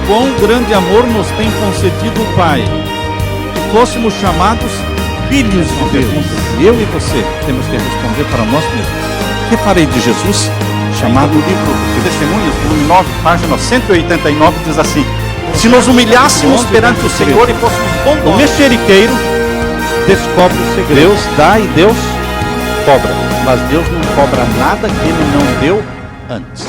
quão grande amor nos tem concedido o Pai, que fôssemos chamados filhos de Deus. Eu e você temos que responder para nós mesmos: que farei de Jesus? Chamado o livro de Testemunhos, volume 9, página 189, diz assim: se nos humilhássemos perante o Senhor e fôssemos bondosos, o mexeriqueiro descobre o segredo. Deus dá e Deus cobra, mas Deus não cobra nada que Ele não deu antes.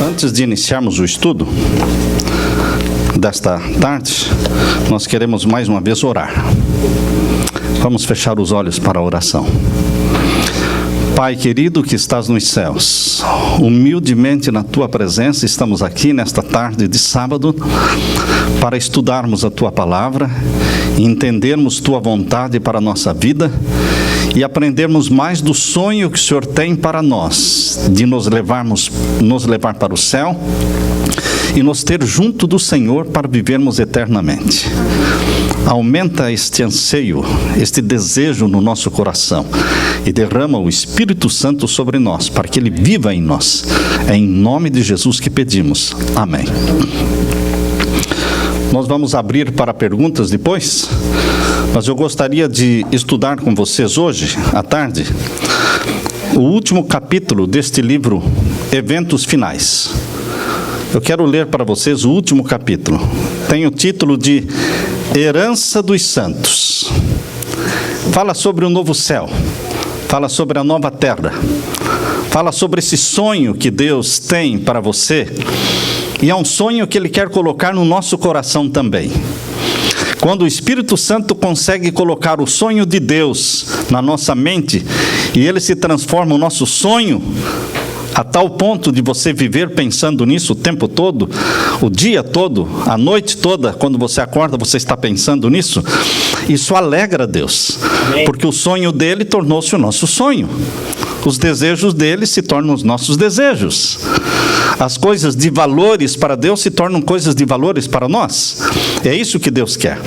Antes de iniciarmos o estudo desta tarde, nós queremos mais uma vez orar. Vamos fechar os olhos para a oração. Pai querido que estás nos céus, humildemente na Tua presença estamos aqui nesta tarde de sábado para estudarmos a Tua palavra, entendermos Tua vontade para a nossa vida e aprendermos mais do sonho que o Senhor tem para nós, de nos levar para o céu e nos ter junto do Senhor para vivermos eternamente. Aumenta este anseio, este desejo no nosso coração e derrama o Espírito Santo sobre nós, para que Ele viva em nós. É em nome de Jesus que pedimos. Amém. Nós vamos abrir para perguntas depois, mas eu gostaria de estudar com vocês hoje, à tarde, o último capítulo deste livro, Eventos Finais. Eu quero ler para vocês o último capítulo. Tem o título de Herança dos Santos. Fala sobre o novo céu, fala sobre a nova terra, fala sobre esse sonho que Deus tem para você, e é um sonho que Ele quer colocar no nosso coração também. Quando o Espírito Santo consegue colocar o sonho de Deus na nossa mente, e ele se transforma o nosso sonho, a tal ponto de você viver pensando nisso o tempo todo, o dia todo, a noite toda, quando você acorda, você está pensando nisso, isso alegra Deus, porque o sonho dele tornou-se o nosso sonho. Os desejos dele se tornam os nossos desejos. As coisas de valores para Deus se tornam coisas de valores para nós. É isso que Deus quer.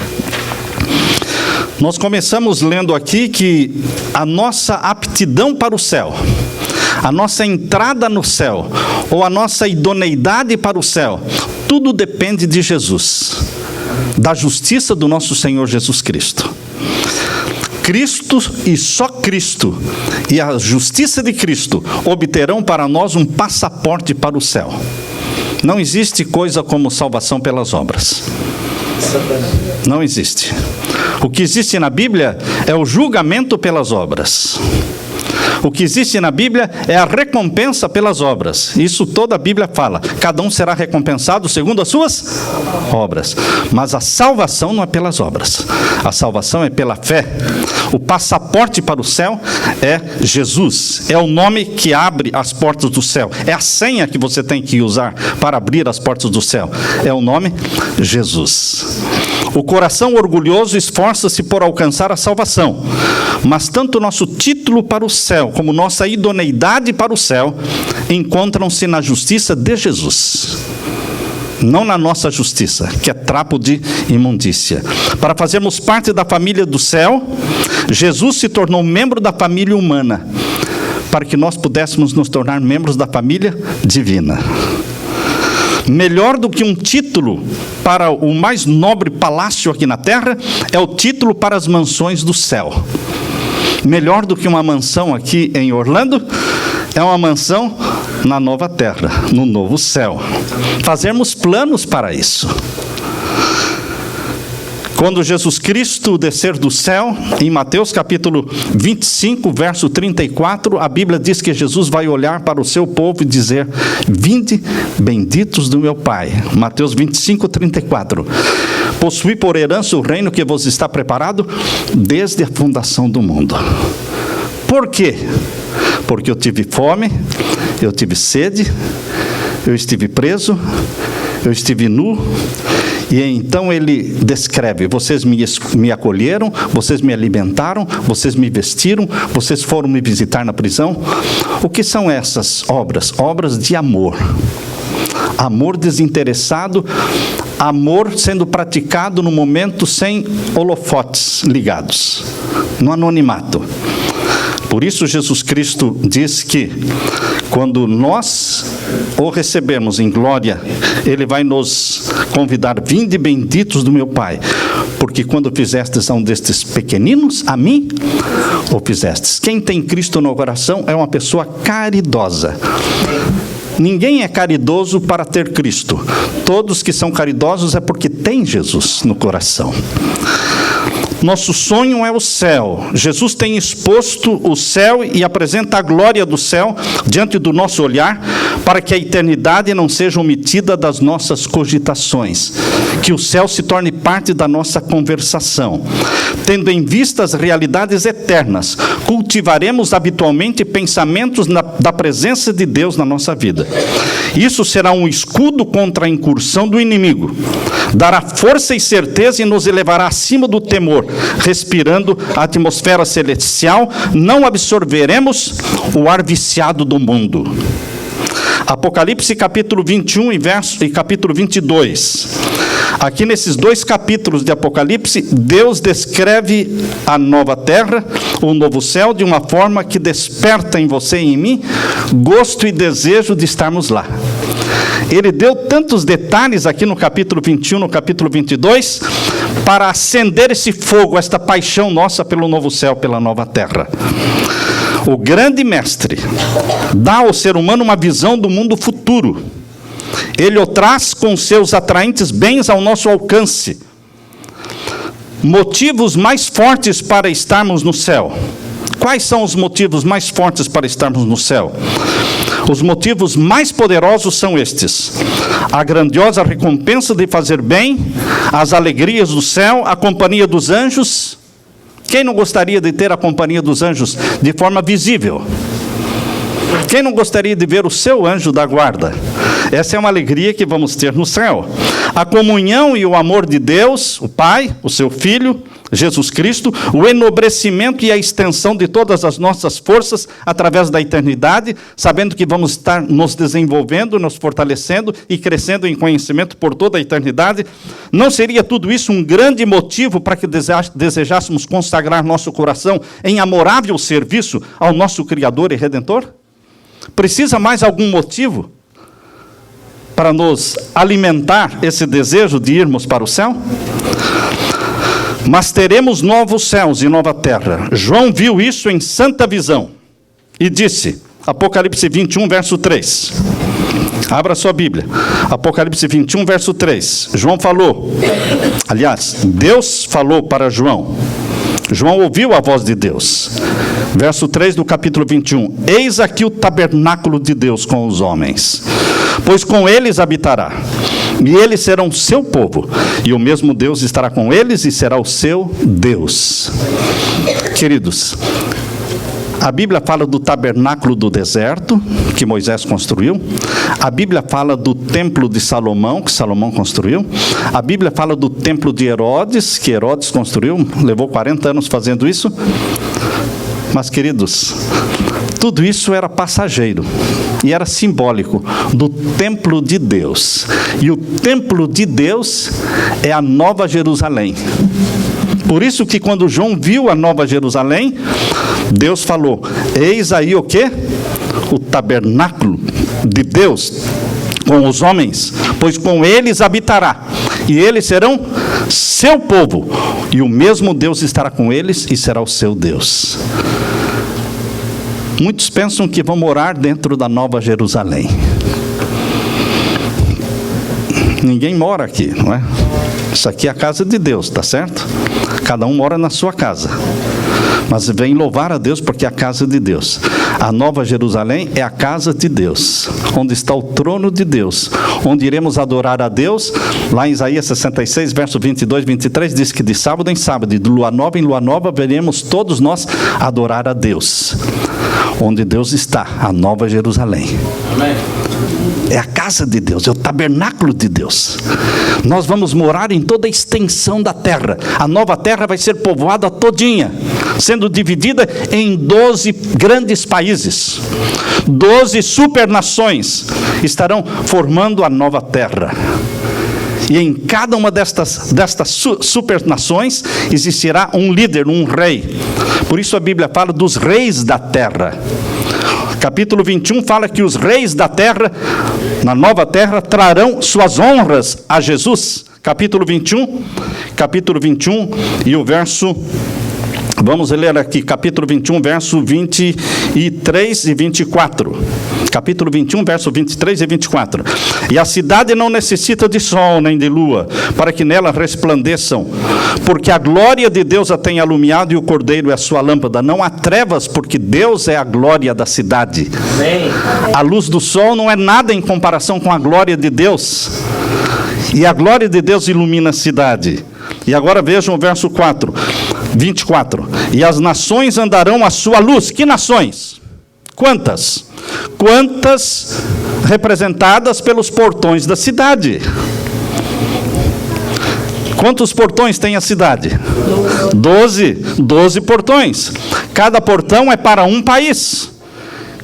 Nós começamos lendo aqui que a nossa aptidão para o céu, a nossa entrada no céu, ou a nossa idoneidade para o céu, tudo depende de Jesus, da justiça do nosso Senhor Jesus Cristo. Cristo e só Cristo e a justiça de Cristo obterão para nós um passaporte para o céu. Não existe coisa como salvação pelas obras. Não existe. O que existe na Bíblia é o julgamento pelas obras. O que existe na Bíblia é a recompensa pelas obras. Isso toda a Bíblia fala. Cada um será recompensado segundo as suas obras. Mas a salvação não é pelas obras. A salvação é pela fé. O passaporte para o céu é Jesus. É o nome que abre as portas do céu. É a senha que você tem que usar para abrir as portas do céu. É o nome Jesus. O coração orgulhoso esforça-se por alcançar a salvação, mas tanto o nosso título para o céu, como nossa idoneidade para o céu, encontram-se na justiça de Jesus. Não na nossa justiça, que é trapo de imundícia. Para fazermos parte da família do céu, Jesus se tornou membro da família humana, para que nós pudéssemos nos tornar membros da família divina. Melhor do que um título para o mais nobre palácio aqui na terra, é o título para as mansões do céu. Melhor do que uma mansão aqui em Orlando, é uma mansão na nova terra, no novo céu. Fazermos planos para isso. Quando Jesus Cristo descer do céu, em Mateus capítulo 25, verso 34, a Bíblia diz que Jesus vai olhar para o seu povo e dizer: vinde, benditos do meu Pai. Mateus 25, 34. Possuí por herança o reino que vos está preparado desde a fundação do mundo. Por quê? Porque eu tive fome, eu tive sede, eu estive preso, eu estive nu. E então ele descreve: vocês me acolheram, vocês me alimentaram, vocês me vestiram, vocês foram me visitar na prisão. O que são essas obras? Obras de amor. Amor desinteressado amor sendo praticado no momento sem holofotes ligados, no anonimato. Por isso Jesus Cristo diz que quando nós o recebemos em glória, Ele vai nos convidar: vinde benditos do meu Pai, porque quando fizestes a um destes pequeninos, a mim o fizestes. Quem tem Cristo no coração é uma pessoa caridosa. Ninguém é caridoso para ter Cristo. Todos que são caridosos é porque têm Jesus no coração. Nosso sonho é o céu. Jesus tem exposto o céu e apresenta a glória do céu diante do nosso olhar, para que a eternidade não seja omitida das nossas cogitações, que o céu se torne parte da nossa conversação. Tendo em vista as realidades eternas, cultivaremos habitualmente pensamentos da presença de Deus na nossa vida. Isso será um escudo contra a incursão do inimigo. Dará força e certeza e nos elevará acima do temor. Respirando a atmosfera celestial, não absorveremos o ar viciado do mundo. Apocalipse capítulo 21 e capítulo 22. Aqui nesses dois capítulos de Apocalipse, Deus descreve a nova terra, o novo céu, de uma forma que desperta em você e em mim gosto e desejo de estarmos lá. Ele deu tantos detalhes aqui no capítulo 21, no capítulo 22, para acender esse fogo, esta paixão nossa pelo novo céu, pela nova terra. O grande mestre dá ao ser humano uma visão do mundo futuro. Ele o traz com seus atraentes bens ao nosso alcance. Motivos mais fortes para estarmos no céu. Quais são os motivos mais fortes para estarmos no céu? Os motivos mais poderosos são estes: a grandiosa recompensa de fazer bem, as alegrias do céu, a companhia dos anjos. Quem não gostaria de ter a companhia dos anjos de forma visível? Quem não gostaria de ver o seu anjo da guarda? Essa é uma alegria que vamos ter no céu. A comunhão e o amor de Deus, o Pai, o seu Filho, Jesus Cristo, o enobrecimento e a extensão de todas as nossas forças através da eternidade, sabendo que vamos estar nos desenvolvendo, nos fortalecendo e crescendo em conhecimento por toda a eternidade. Não seria tudo isso um grande motivo para que desejássemos consagrar nosso coração em amorável serviço ao nosso Criador e Redentor? Precisa mais algum motivo para nos alimentar esse desejo de irmos para o céu? Mas teremos novos céus e nova terra. João viu isso em santa visão e disse, Apocalipse 21, verso 3. Abra sua Bíblia. Apocalipse 21, verso 3. João falou, aliás, Deus falou para João. João ouviu a voz de Deus. Verso 3 do capítulo 21. Eis aqui o tabernáculo de Deus com os homens, pois com eles habitará. E eles serão seu povo, e o mesmo Deus estará com eles e será o seu Deus. Queridos, a Bíblia fala do tabernáculo do deserto, que Moisés construiu. A Bíblia fala do templo de Salomão, que Salomão construiu. A Bíblia fala do templo de Herodes, que Herodes construiu. Levou 40 anos fazendo isso. Mas, queridos, tudo isso era passageiro e era simbólico do templo de Deus. E o templo de Deus é a Nova Jerusalém. Por isso que quando João viu a Nova Jerusalém, Deus falou, eis aí o quê? O tabernáculo de Deus com os homens, pois com eles habitará, e eles serão seu povo, e o mesmo Deus estará com eles e será o seu Deus. Muitos pensam que vão morar dentro da Nova Jerusalém. Ninguém mora aqui, não é? Isso aqui é a casa de Deus, tá certo? Cada um mora na sua casa. Mas vem louvar a Deus porque é a casa de Deus. A Nova Jerusalém é a casa de Deus, onde está o trono de Deus, onde iremos adorar a Deus. Lá em Isaías 66, verso 22, 23, diz que de sábado em sábado, de lua nova em lua nova, veremos todos nós adorar a Deus. Onde Deus está, a Nova Jerusalém. Amém. É a casa de Deus, é o tabernáculo de Deus. Nós vamos morar em toda a extensão da terra. A nova terra vai ser povoada todinha, sendo dividida em 12 grandes países. 12 supernações estarão formando a nova terra. E em cada uma destas supernações existirá um líder, um rei. Por isso a Bíblia fala dos reis da terra. Capítulo 21 fala que os reis da terra, na nova terra, trarão suas honras a Jesus. Capítulo 21 e o verso... Vamos ler aqui, capítulo 21, verso 23 e 24. Capítulo 21, verso 23 e 24. E a cidade não necessita de sol nem de lua, para que nela resplandeçam, porque a glória de Deus a tem alumiado e o cordeiro é a sua lâmpada. Não há trevas, porque Deus é a glória da cidade. Amém. A luz do sol não é nada em comparação com a glória de Deus. E a glória de Deus ilumina a cidade. E agora vejam o verso 24. E as nações andarão à sua luz. Que nações? Quantas? Quantas representadas pelos portões da cidade? Quantos portões tem a cidade? 12 portões. Cada portão é para um país.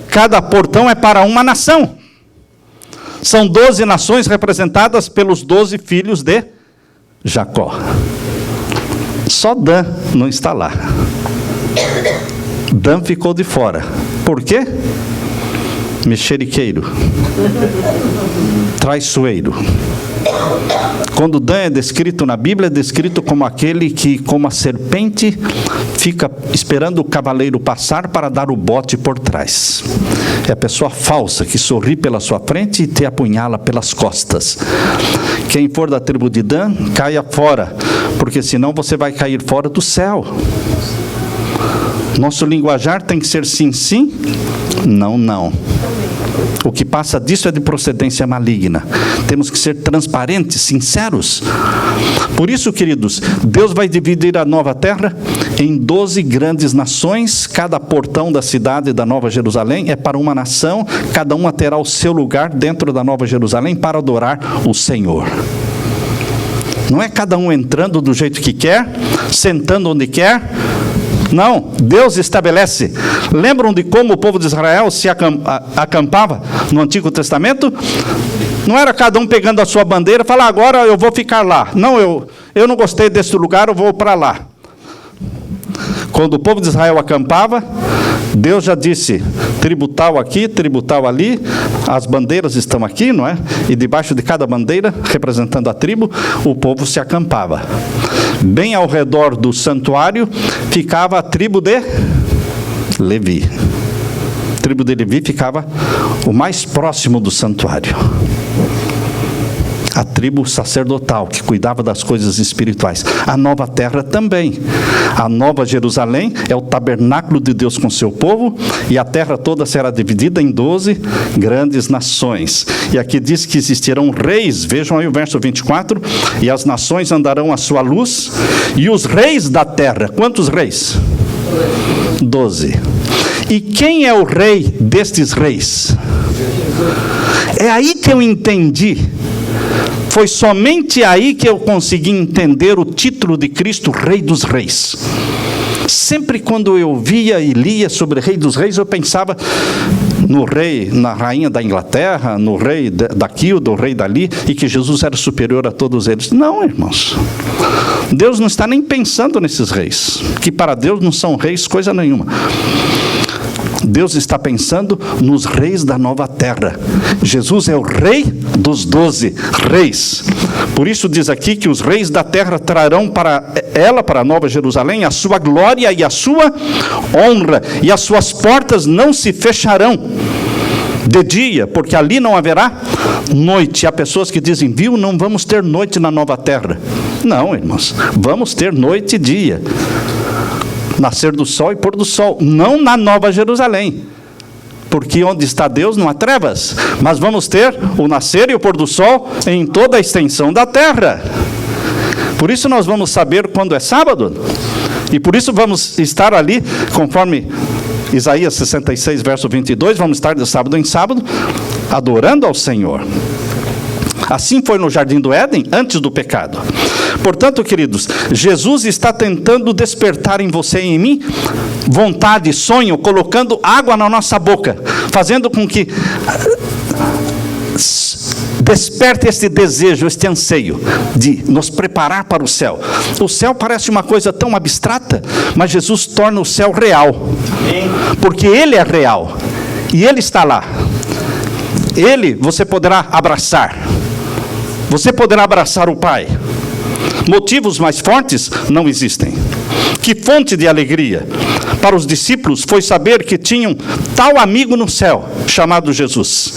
Cada portão é para uma nação. São 12 nações representadas pelos 12 filhos de Jacó. Só Dan não está lá. Dan ficou de fora. Por quê? Mexeriqueiro. Traiçoeiro. Quando Dan é descrito na Bíblia, é descrito como aquele que, como a serpente, fica esperando o cavaleiro passar para dar o bote por trás. É a pessoa falsa que sorri pela sua frente e te apunhala pelas costas. Quem for da tribo de Dan, caia fora, porque senão você vai cair fora do céu. Nosso linguajar tem que ser sim, sim, não, não. O que passa disso é de procedência maligna. Temos que ser transparentes, sinceros. Por isso, queridos, Deus vai dividir a nova terra em 12 grandes nações. Cada portão da cidade da Nova Jerusalém é para uma nação. Cada uma terá o seu lugar dentro da Nova Jerusalém para adorar o Senhor. Não é cada um entrando do jeito que quer, sentando onde quer. Não, Deus estabelece. Lembram de como o povo de Israel se acampava no Antigo Testamento? Não era cada um pegando a sua bandeira e falar, agora eu vou ficar lá. Não, eu não gostei desse lugar, eu vou para lá. Quando o povo de Israel acampava, Deus já disse, tributal aqui, tributal ali, as bandeiras estão aqui, não é? E debaixo de cada bandeira, representando a tribo, o povo se acampava. Bem ao redor do santuário, ficava a tribo de Levi. A tribo de Levi ficava o mais próximo do santuário. A tribo sacerdotal, que cuidava das coisas espirituais. A nova terra também. A nova Jerusalém é o tabernáculo de Deus com seu povo, e a terra toda será dividida em 12 grandes nações. E aqui diz que existirão reis, vejam aí o verso 24, e as nações andarão à sua luz, e os reis da terra, quantos reis? 12. E quem é o rei destes reis? É aí que eu entendi. Foi somente aí que eu consegui entender o título de Cristo, Rei dos Reis. Sempre quando eu via e lia sobre Rei dos Reis, eu pensava no rei, na rainha da Inglaterra, no rei daqui, ou do rei dali, e que Jesus era superior a todos eles. Não, irmãos. Deus não está nem pensando nesses reis, que para Deus não são reis coisa nenhuma. Deus está pensando nos reis da nova terra. Jesus é o rei dos 12 reis. Por isso diz aqui que os reis da terra trarão para a Nova Jerusalém, a sua glória e a sua honra, e as suas portas não se fecharão de dia, porque ali não haverá noite. Há pessoas que dizem, viu, não vamos ter noite na nova terra. Não, irmãos, vamos ter noite e dia. Nascer do sol e pôr do sol, não na Nova Jerusalém, porque onde está Deus não há trevas, mas vamos ter o nascer e o pôr do sol em toda a extensão da terra. Por isso nós vamos saber quando é sábado, e por isso vamos estar ali, conforme Isaías 66, verso 22, vamos estar de sábado em sábado, adorando ao Senhor. Assim foi no Jardim do Éden, antes do pecado. Portanto, queridos, Jesus está tentando despertar em você e em mim vontade, sonho, colocando água na nossa boca, fazendo com que desperta este desejo, este anseio de nos preparar para o céu. O céu parece uma coisa tão abstrata, mas Jesus torna o céu real, porque Ele é real, e Ele está lá. Ele você poderá abraçar, você poderá abraçar o Pai. Motivos mais fortes não existem. Que fonte de alegria para os discípulos foi saber que tinham tal amigo no céu, chamado Jesus,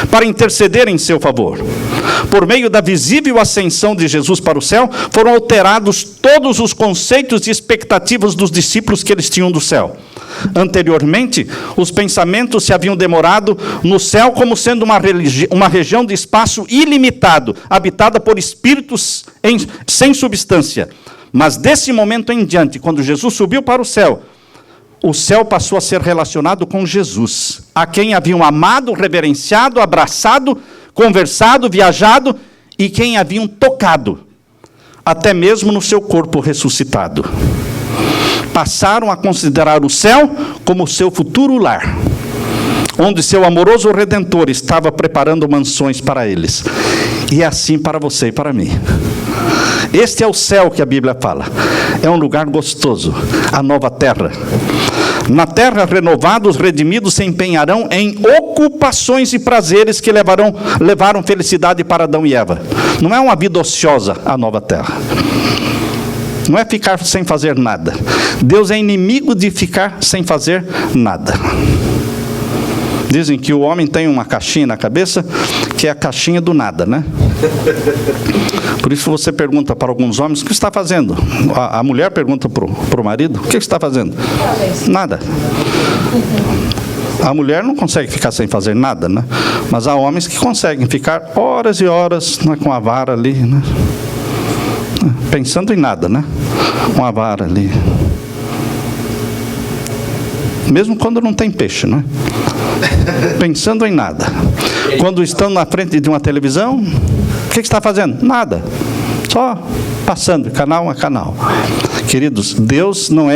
para interceder em seu favor. Por meio da visível ascensão de Jesus para o céu, foram alterados todos os conceitos e expectativas dos discípulos que eles tinham do céu. Anteriormente, os pensamentos se haviam demorado no céu como sendo uma região de espaço ilimitado, habitada por espíritos sem substância. Mas desse momento em diante, quando Jesus subiu para o céu passou a ser relacionado com Jesus, a quem haviam amado, reverenciado, abraçado, conversado, viajado, e quem haviam tocado, até mesmo no seu corpo ressuscitado. Passaram a considerar o céu como seu futuro lar, onde seu amoroso Redentor estava preparando mansões para eles. E é assim para você e para mim. Este é o céu que a Bíblia fala. É um lugar gostoso, a nova terra. Na terra, renovados, redimidos, se empenharão em ocupações e prazeres que levaram felicidade para Adão e Eva. Não é uma vida ociosa a nova terra. Não é ficar sem fazer nada. Deus é inimigo de ficar sem fazer nada. Dizem que o homem tem uma caixinha na cabeça, que é a caixinha do nada, né? Por isso você pergunta para alguns homens, o que está fazendo? A mulher pergunta para o marido, o que está fazendo? Nada. A mulher não consegue ficar sem fazer nada, né? Mas há homens que conseguem ficar horas e horas, né, com a vara ali, né? Pensando em nada, né? Uma vara ali. Mesmo quando não tem peixe, né? Pensando em nada. Quando estão na frente de uma televisão, o que está fazendo? Nada. Só passando de canal a canal. Queridos, Deus não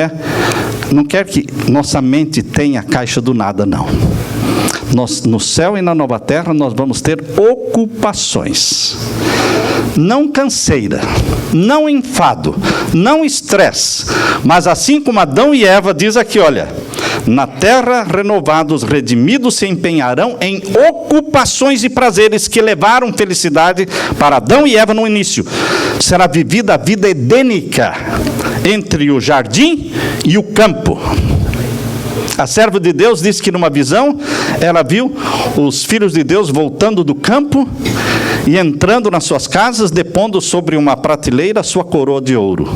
quer que nossa mente tenha caixa do nada, não. No céu e na nova terra nós vamos ter ocupações. Não canseira, não enfado, não estresse, mas assim como Adão e Eva, diz aqui, olha, na terra renovados, redimidos, se empenharão em ocupações e prazeres que levaram felicidade para Adão e Eva no início. Será vivida a vida edênica entre o jardim e o campo. A serva de Deus disse que numa visão, ela viu os filhos de Deus voltando do campo e entrando nas suas casas, depondo sobre uma prateleira a sua coroa de ouro.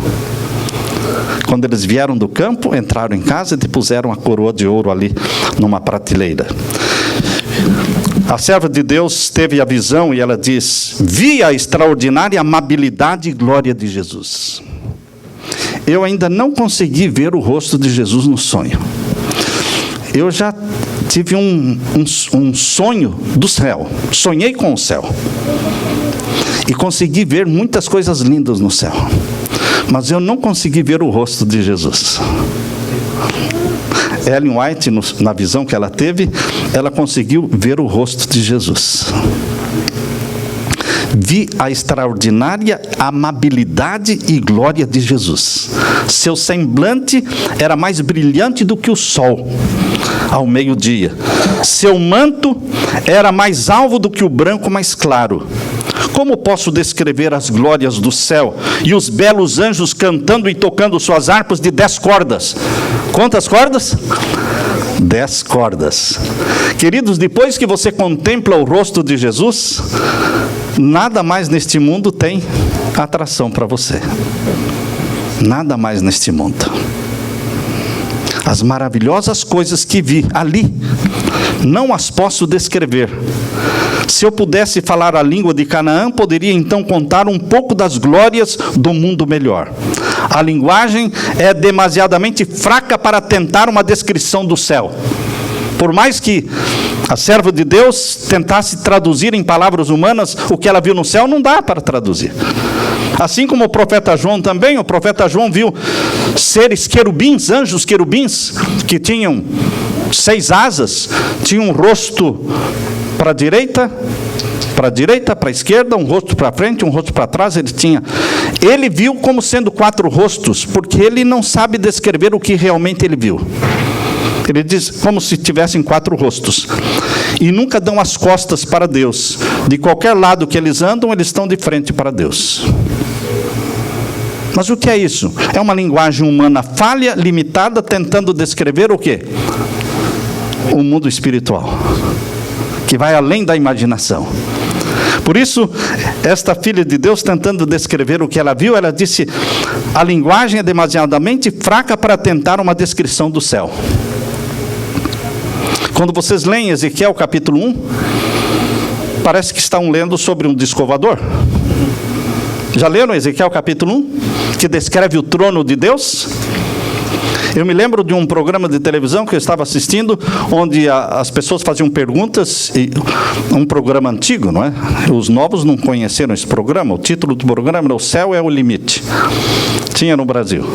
Quando eles vieram do campo, entraram em casa e depuseram a coroa de ouro ali numa prateleira. A serva de Deus teve a visão e ela diz: vi a extraordinária amabilidade e glória de Jesus. Eu ainda não consegui ver o rosto de Jesus no sonho. Eu já tive um sonho do céu. Sonhei com o céu. E consegui ver muitas coisas lindas no céu. Mas eu não consegui ver o rosto de Jesus. Ellen White, na visão que ela teve, ela conseguiu ver o rosto de Jesus. Vi a extraordinária amabilidade e glória de Jesus. Seu semblante era mais brilhante do que o sol ao meio-dia. Seu manto era mais alvo do que o branco mais claro. Como posso descrever as glórias do céu e os belos anjos cantando e tocando suas harpas de 10 cordas? Quantas cordas? 10 cordas. Queridos, depois que você contempla o rosto de Jesus, nada mais neste mundo tem atração para você. Nada mais neste mundo. As maravilhosas coisas que vi ali, não as posso descrever. Se eu pudesse falar a língua de Canaã, poderia então contar um pouco das glórias do mundo melhor. A linguagem é demasiadamente fraca para tentar uma descrição do céu. Por mais que a serva de Deus tentasse traduzir em palavras humanas o que ela viu no céu, não dá para traduzir. Assim como o profeta João também, o profeta João viu seres querubins, anjos querubins, que tinham 6 asas, tinham um rosto para a direita, para a esquerda, um rosto para frente, um rosto para trás. Ele viu como sendo 4 rostos, porque ele não sabe descrever o que realmente ele viu. Ele diz como se tivessem 4 rostos. E nunca dão as costas para Deus. De qualquer lado que eles andam, eles estão de frente para Deus. Mas o que é isso? É uma linguagem humana falha, limitada, tentando descrever o quê? O mundo espiritual, que vai além da imaginação. Por isso, esta filha de Deus, tentando descrever o que ela viu, ela disse: a linguagem é demasiadamente fraca para tentar uma descrição do céu. Quando vocês leem Ezequiel capítulo 1, parece que estão lendo sobre um descovador. Já leram Ezequiel capítulo 1? Que descreve o trono de Deus? Eu me lembro de um programa de televisão que eu estava assistindo, onde as pessoas faziam perguntas, um programa antigo, não é? Os novos não conheceram esse programa. O título do programa era O Céu é o Limite. Tinha no Brasil.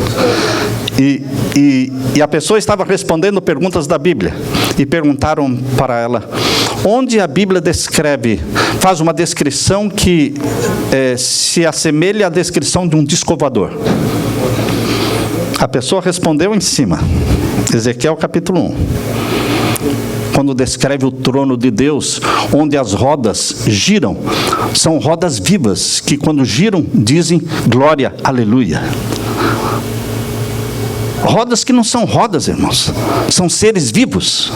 E a pessoa estava respondendo perguntas da Bíblia. E perguntaram para ela, onde a Bíblia faz uma descrição que se assemelha à descrição de um descovador. A pessoa respondeu em cima, Ezequiel capítulo 1. Quando descreve o trono de Deus, onde as rodas giram, são rodas vivas, que quando giram, dizem glória, aleluia. Rodas que não são rodas, irmãos, são seres vivos.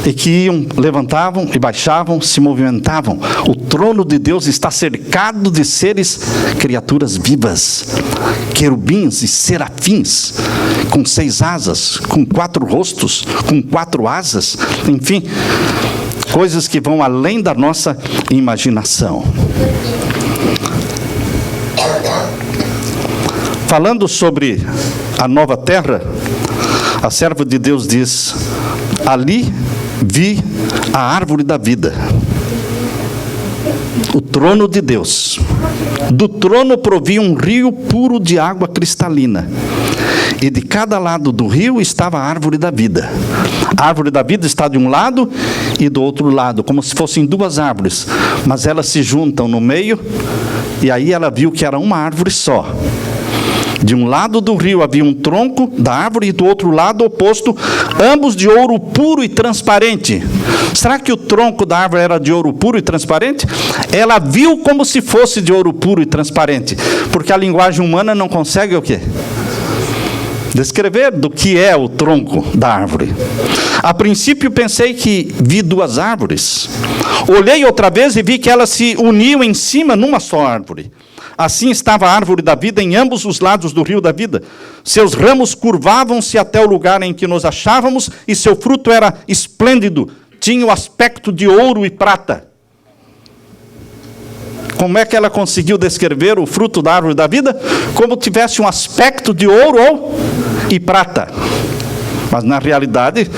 E que iam, levantavam e baixavam, se movimentavam. O trono de Deus está cercado de seres, criaturas vivas, querubins e serafins, com 6 asas, com 4 rostos, com 4 asas, enfim, coisas que vão além da nossa imaginação. Falando sobre a nova terra, a serva de Deus diz: ali vi a árvore da vida, o trono de Deus. Do trono provia um rio puro de água cristalina, e de cada lado do rio estava a árvore da vida. A árvore da vida está de um lado e do outro lado, como se fossem 2 árvores, mas elas se juntam no meio, e aí ela viu que era uma árvore só. De um lado do rio havia um tronco da árvore e do outro lado oposto, ambos de ouro puro e transparente. Será que o tronco da árvore era de ouro puro e transparente? Ela viu como se fosse de ouro puro e transparente, porque a linguagem humana não consegue o quê? Descrever do que é o tronco da árvore. A princípio pensei que vi 2 árvores. Olhei outra vez e vi que elas se uniam em cima numa só árvore. Assim estava a árvore da vida em ambos os lados do rio da vida. Seus ramos curvavam-se até o lugar em que nos achávamos, e seu fruto era esplêndido, tinha o aspecto de ouro e prata. Como é que ela conseguiu descrever o fruto da árvore da vida? Como tivesse um aspecto de ouro e prata. Mas na realidade,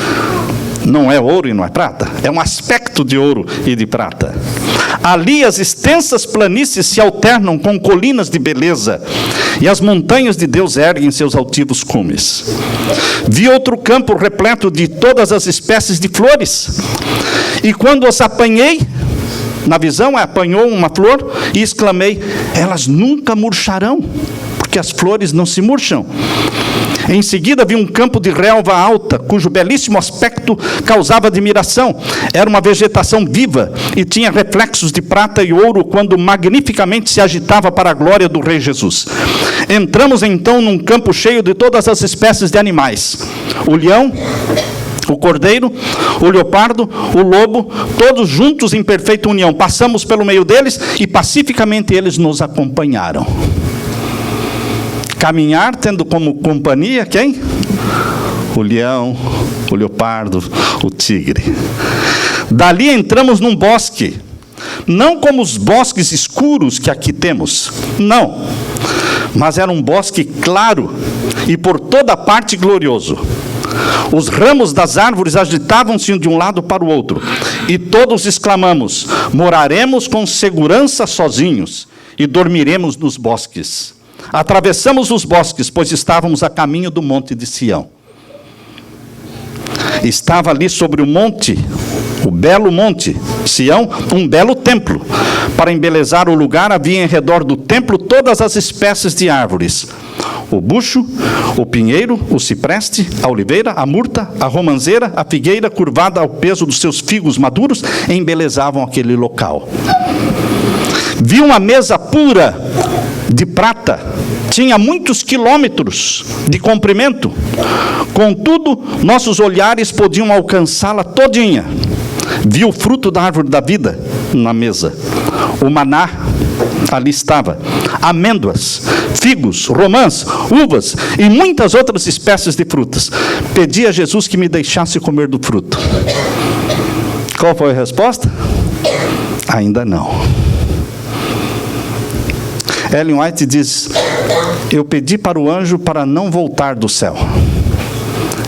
não é ouro e não é prata, é um aspecto de ouro e de prata. Ali as extensas planícies se alternam com colinas de beleza, e as montanhas de Deus erguem seus altivos cumes. Vi outro campo repleto de todas as espécies de flores, e quando as apanhei, na visão apanhou uma flor, e exclamei: elas nunca murcharão, porque as flores não se murcham. Em seguida vi um campo de relva alta, cujo belíssimo aspecto causava admiração. Era uma vegetação viva e tinha reflexos de prata e ouro quando magnificamente se agitava para a glória do Rei Jesus. Entramos então num campo cheio de todas as espécies de animais: o leão, o cordeiro, o leopardo, o lobo, todos juntos em perfeita união. Passamos pelo meio deles e pacificamente eles nos acompanharam. Caminhar tendo como companhia quem? O leão, o leopardo, o tigre. Dali entramos num bosque, não como os bosques escuros que aqui temos, não, mas era um bosque claro e por toda parte glorioso. Os ramos das árvores agitavam-se de um lado para o outro, e todos exclamamos: moraremos com segurança sozinhos e dormiremos nos bosques. Atravessamos os bosques, pois estávamos a caminho do monte de Sião. Estava ali sobre o monte o belo monte, Sião, um belo templo. Para embelezar o lugar, havia em redor do templo todas as espécies de árvores: o bucho, o pinheiro, o cipreste, a oliveira, a murta, a romanceira, a figueira, curvada ao peso dos seus figos maduros, embelezavam aquele local. Vi uma mesa pura de prata, tinha muitos quilômetros de comprimento, contudo, nossos olhares podiam alcançá-la todinha. Vi o fruto da árvore da vida na mesa, o maná ali estava, amêndoas, figos, romãs, uvas e muitas outras espécies de frutas. Pedi a Jesus que me deixasse comer do fruto. Qual foi a resposta? Ainda não. Ellen White diz: eu pedi para o anjo para não voltar do céu.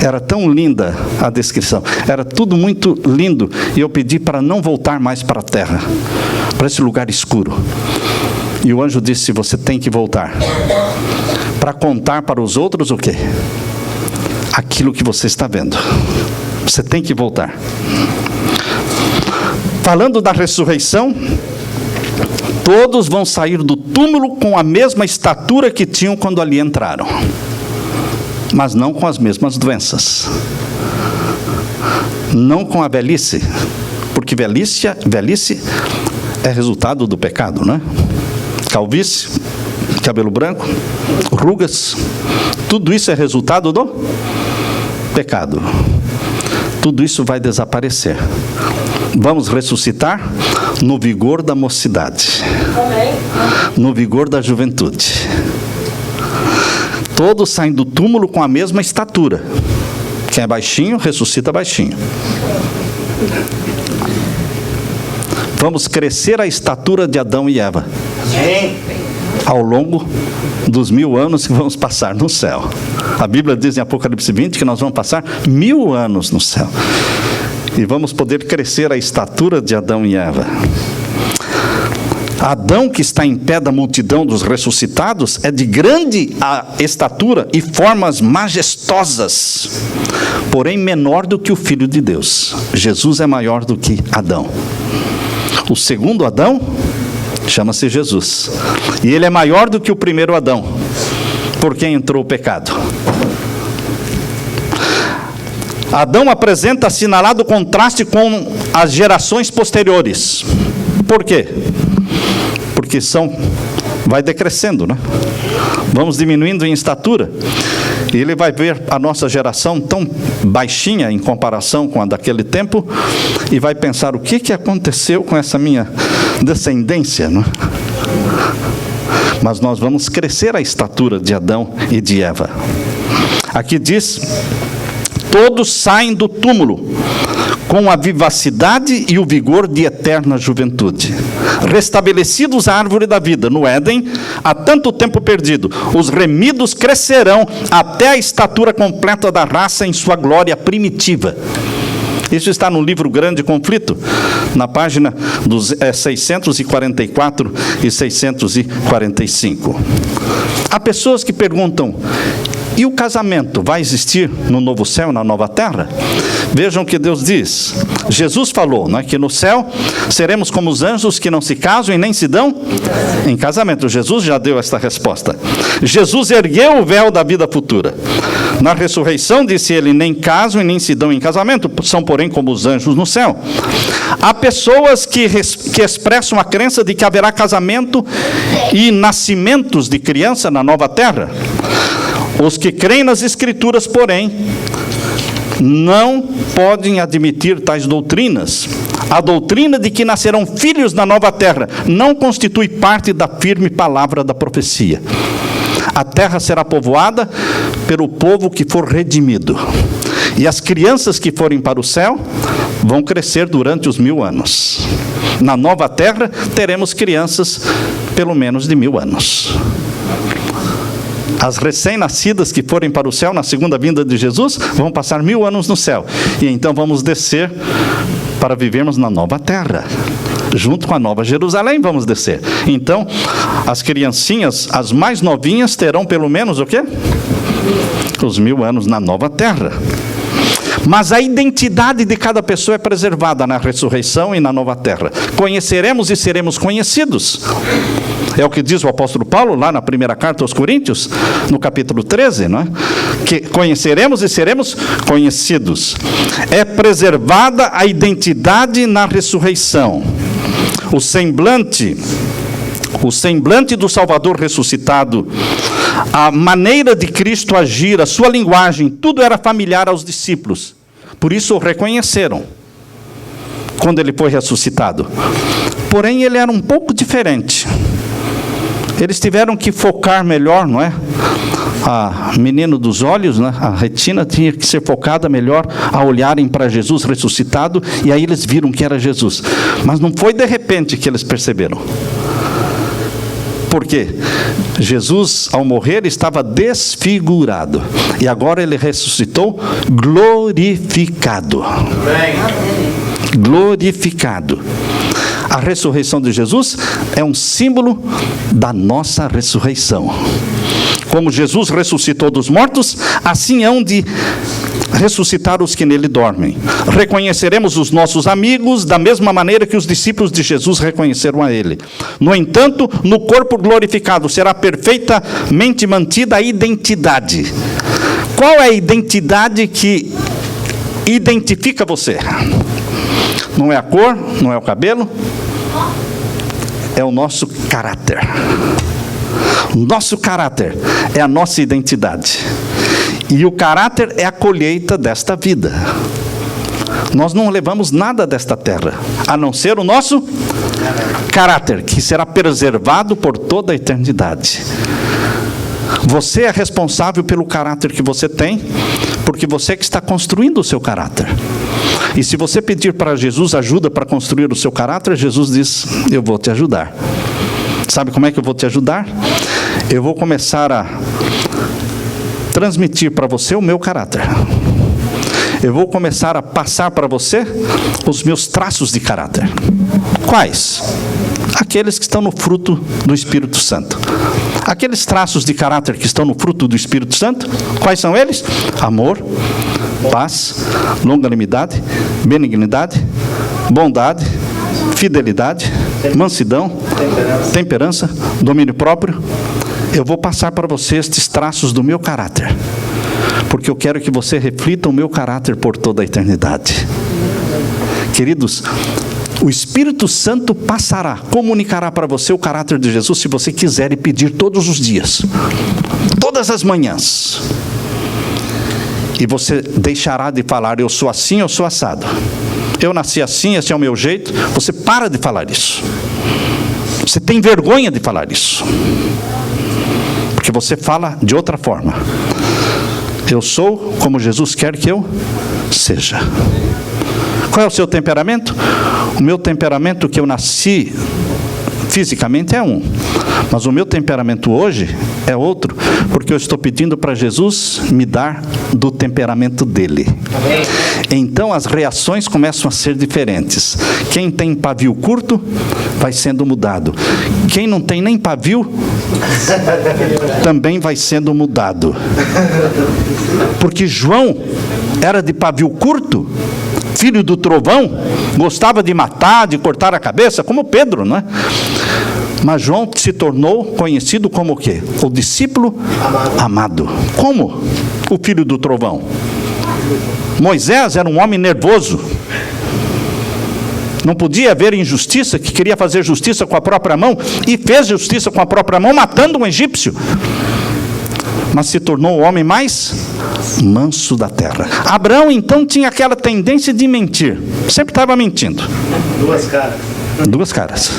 Era tão linda a descrição, era tudo muito lindo, e eu pedi para não voltar mais para a terra, para esse lugar escuro. E o anjo disse: você tem que voltar, para contar para os outros o quê? Aquilo que você está vendo. Você tem que voltar. Falando da ressurreição, todos vão sair do túmulo com a mesma estatura que tinham quando ali entraram, mas não com as mesmas doenças, não com a velhice, porque velhice é resultado do pecado, né? Calvície, cabelo branco, rugas, tudo isso é resultado do pecado. Tudo isso vai desaparecer. Vamos ressuscitar no vigor da mocidade, no vigor da juventude. Todos saem do túmulo com a mesma estatura. Quem é baixinho, ressuscita baixinho. Vamos crescer a estatura de Adão e Eva ao longo dos 1000 anos que vamos passar no céu. A Bíblia diz em Apocalipse 20 que nós vamos passar 1000 anos no céu. E vamos poder crescer a estatura de Adão e Eva. Adão, que está em pé da multidão dos ressuscitados, é de grande estatura e formas majestosas, porém menor do que o Filho de Deus. Jesus é maior do que Adão. O segundo Adão chama-se Jesus, e ele é maior do que o primeiro Adão, por quem entrou o pecado. Adão apresenta assinalado contraste com as gerações posteriores. Por quê? Porque vai decrescendo, né? Vamos diminuindo em estatura. E ele vai ver a nossa geração tão baixinha em comparação com a daquele tempo, e vai pensar: o que aconteceu com essa minha descendência, né? Mas nós vamos crescer a estatura de Adão e de Eva. Aqui diz: todos saem do túmulo com a vivacidade e o vigor de eterna juventude. Restabelecidos a árvore da vida no Éden, há tanto tempo perdido, os remidos crescerão até a estatura completa da raça em sua glória primitiva. Isso está no livro Grande Conflito, na página dos 644 e 645. Há pessoas que perguntam: e o casamento vai existir no novo céu e na nova terra? Vejam o que Deus diz. Jesus falou, né, que no céu seremos como os anjos que não se casam e nem se dão em casamento. Jesus já deu esta resposta. Jesus ergueu o véu da vida futura. Na ressurreição, disse ele: nem casam e nem se dão em casamento, são porém como os anjos no céu. Há pessoas que expressam a crença de que haverá casamento e nascimentos de criança na nova terra. Os que creem nas Escrituras, porém, não podem admitir tais doutrinas. A doutrina de que nascerão filhos na nova terra não constitui parte da firme palavra da profecia. A terra será povoada pelo povo que for redimido. E as crianças que forem para o céu vão crescer durante os 1000 anos. Na nova terra teremos crianças pelo menos de 1000 anos. As recém-nascidas que forem para o céu na segunda vinda de Jesus vão passar 1000 anos no céu. E então vamos descer para vivermos na nova terra. Junto com a nova Jerusalém vamos descer. Então, as criancinhas, as mais novinhas, terão pelo menos o quê? Os 1000 anos na nova terra. Mas a identidade de cada pessoa é preservada na ressurreição e na nova terra. Conheceremos e seremos conhecidos. É o que diz o apóstolo Paulo lá na primeira carta aos Coríntios, no capítulo 13, não é? Que conheceremos e seremos conhecidos. É preservada a identidade na ressurreição. O semblante do Salvador ressuscitado, a maneira de Cristo agir, a sua linguagem, tudo era familiar aos discípulos. Por isso o reconheceram quando ele foi ressuscitado. Porém, ele era um pouco diferente. Eles tiveram que focar melhor, não é? A menino dos olhos, né? A retina tinha que ser focada melhor a olharem para Jesus ressuscitado, e aí eles viram que era Jesus. Mas não foi de repente que eles perceberam. Por quê? Jesus, ao morrer, estava desfigurado. E agora ele ressuscitou glorificado. Glorificado. A ressurreição de Jesus é um símbolo da nossa ressurreição. Como Jesus ressuscitou dos mortos, assim hão de ressuscitar os que nele dormem. Reconheceremos os nossos amigos da mesma maneira que os discípulos de Jesus reconheceram a ele. No entanto, no corpo glorificado será perfeitamente mantida a identidade. Qual é a identidade que identifica você? Não é a cor, não é o cabelo, é o nosso caráter. O nosso caráter é a nossa identidade. E o caráter é a colheita desta vida. Nós não levamos nada desta terra, a não ser o nosso caráter, que será preservado por toda a eternidade. Você é responsável pelo caráter que você tem, porque você que está construindo o seu caráter. E se você pedir para Jesus ajuda para construir o seu caráter, Jesus diz: eu vou te ajudar. Sabe como é que eu vou te ajudar? Eu vou começar a transmitir para você o meu caráter. Eu vou começar a passar para você os meus traços de caráter. Quais? Aqueles que estão no fruto do Espírito Santo. Aqueles traços de caráter que estão no fruto do Espírito Santo, quais são eles? Amor, paz, longanimidade, benignidade, bondade, fidelidade, mansidão, temperança, domínio próprio. Eu vou passar para você estes traços do meu caráter, porque eu quero que você reflita o meu caráter por toda a eternidade. Queridos, o Espírito Santo passará, comunicará para você o caráter de Jesus, se você quiser e pedir todos os dias, todas as manhãs. E você deixará de falar: eu sou assim, eu sou assado, eu nasci assim, esse é o meu jeito. Você para de falar isso. Você tem vergonha de falar isso, porque você fala de outra forma. Eu sou como Jesus quer que eu seja. Qual é o seu temperamento? O meu temperamento, que eu nasci fisicamente, é um. Mas o meu temperamento hoje é outro, porque eu estou pedindo para Jesus me dar do temperamento dele. Amém. Então as reações começam a ser diferentes. Quem tem pavio curto vai sendo mudado. Quem não tem nem pavio também vai sendo mudado. Porque João era de pavio curto, filho do trovão, gostava de matar, de cortar a cabeça, como Pedro, não é? Mas João se tornou conhecido como o quê? O discípulo amado. Como? O filho do trovão. Moisés era um homem nervoso. Não podia haver injustiça, que queria fazer justiça com a própria mão, e fez justiça com a própria mão, matando um egípcio. Mas se tornou o homem mais manso da terra. Abraão, então, tinha aquela tendência de mentir. Sempre estava mentindo. Duas caras.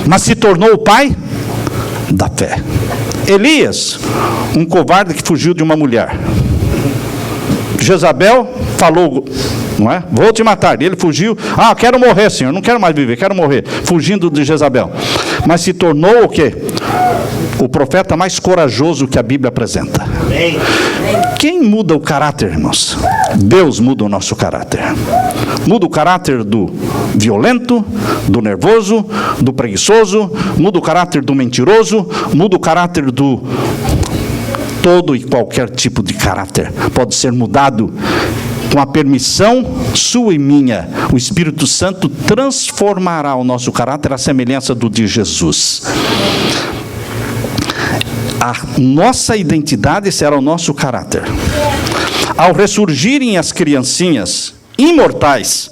Mas se tornou o pai da fé. Elias, um covarde que fugiu de uma mulher. Jezabel falou, não é? Vou te matar. E ele fugiu. Quero morrer, Senhor. Não quero mais viver, quero morrer. Fugindo de Jezabel. Mas se tornou o quê? O profeta mais corajoso que a Bíblia apresenta. Amém. Quem muda o caráter, irmãos? Deus muda o nosso caráter. Muda o caráter do violento, do nervoso, do preguiçoso, muda o caráter do mentiroso, muda o caráter do... Todo e qualquer tipo de caráter pode ser mudado com a permissão sua e minha, o Espírito Santo transformará o nosso caráter à semelhança do de Jesus. A nossa identidade será o nosso caráter. Ao ressurgirem as criancinhas imortais,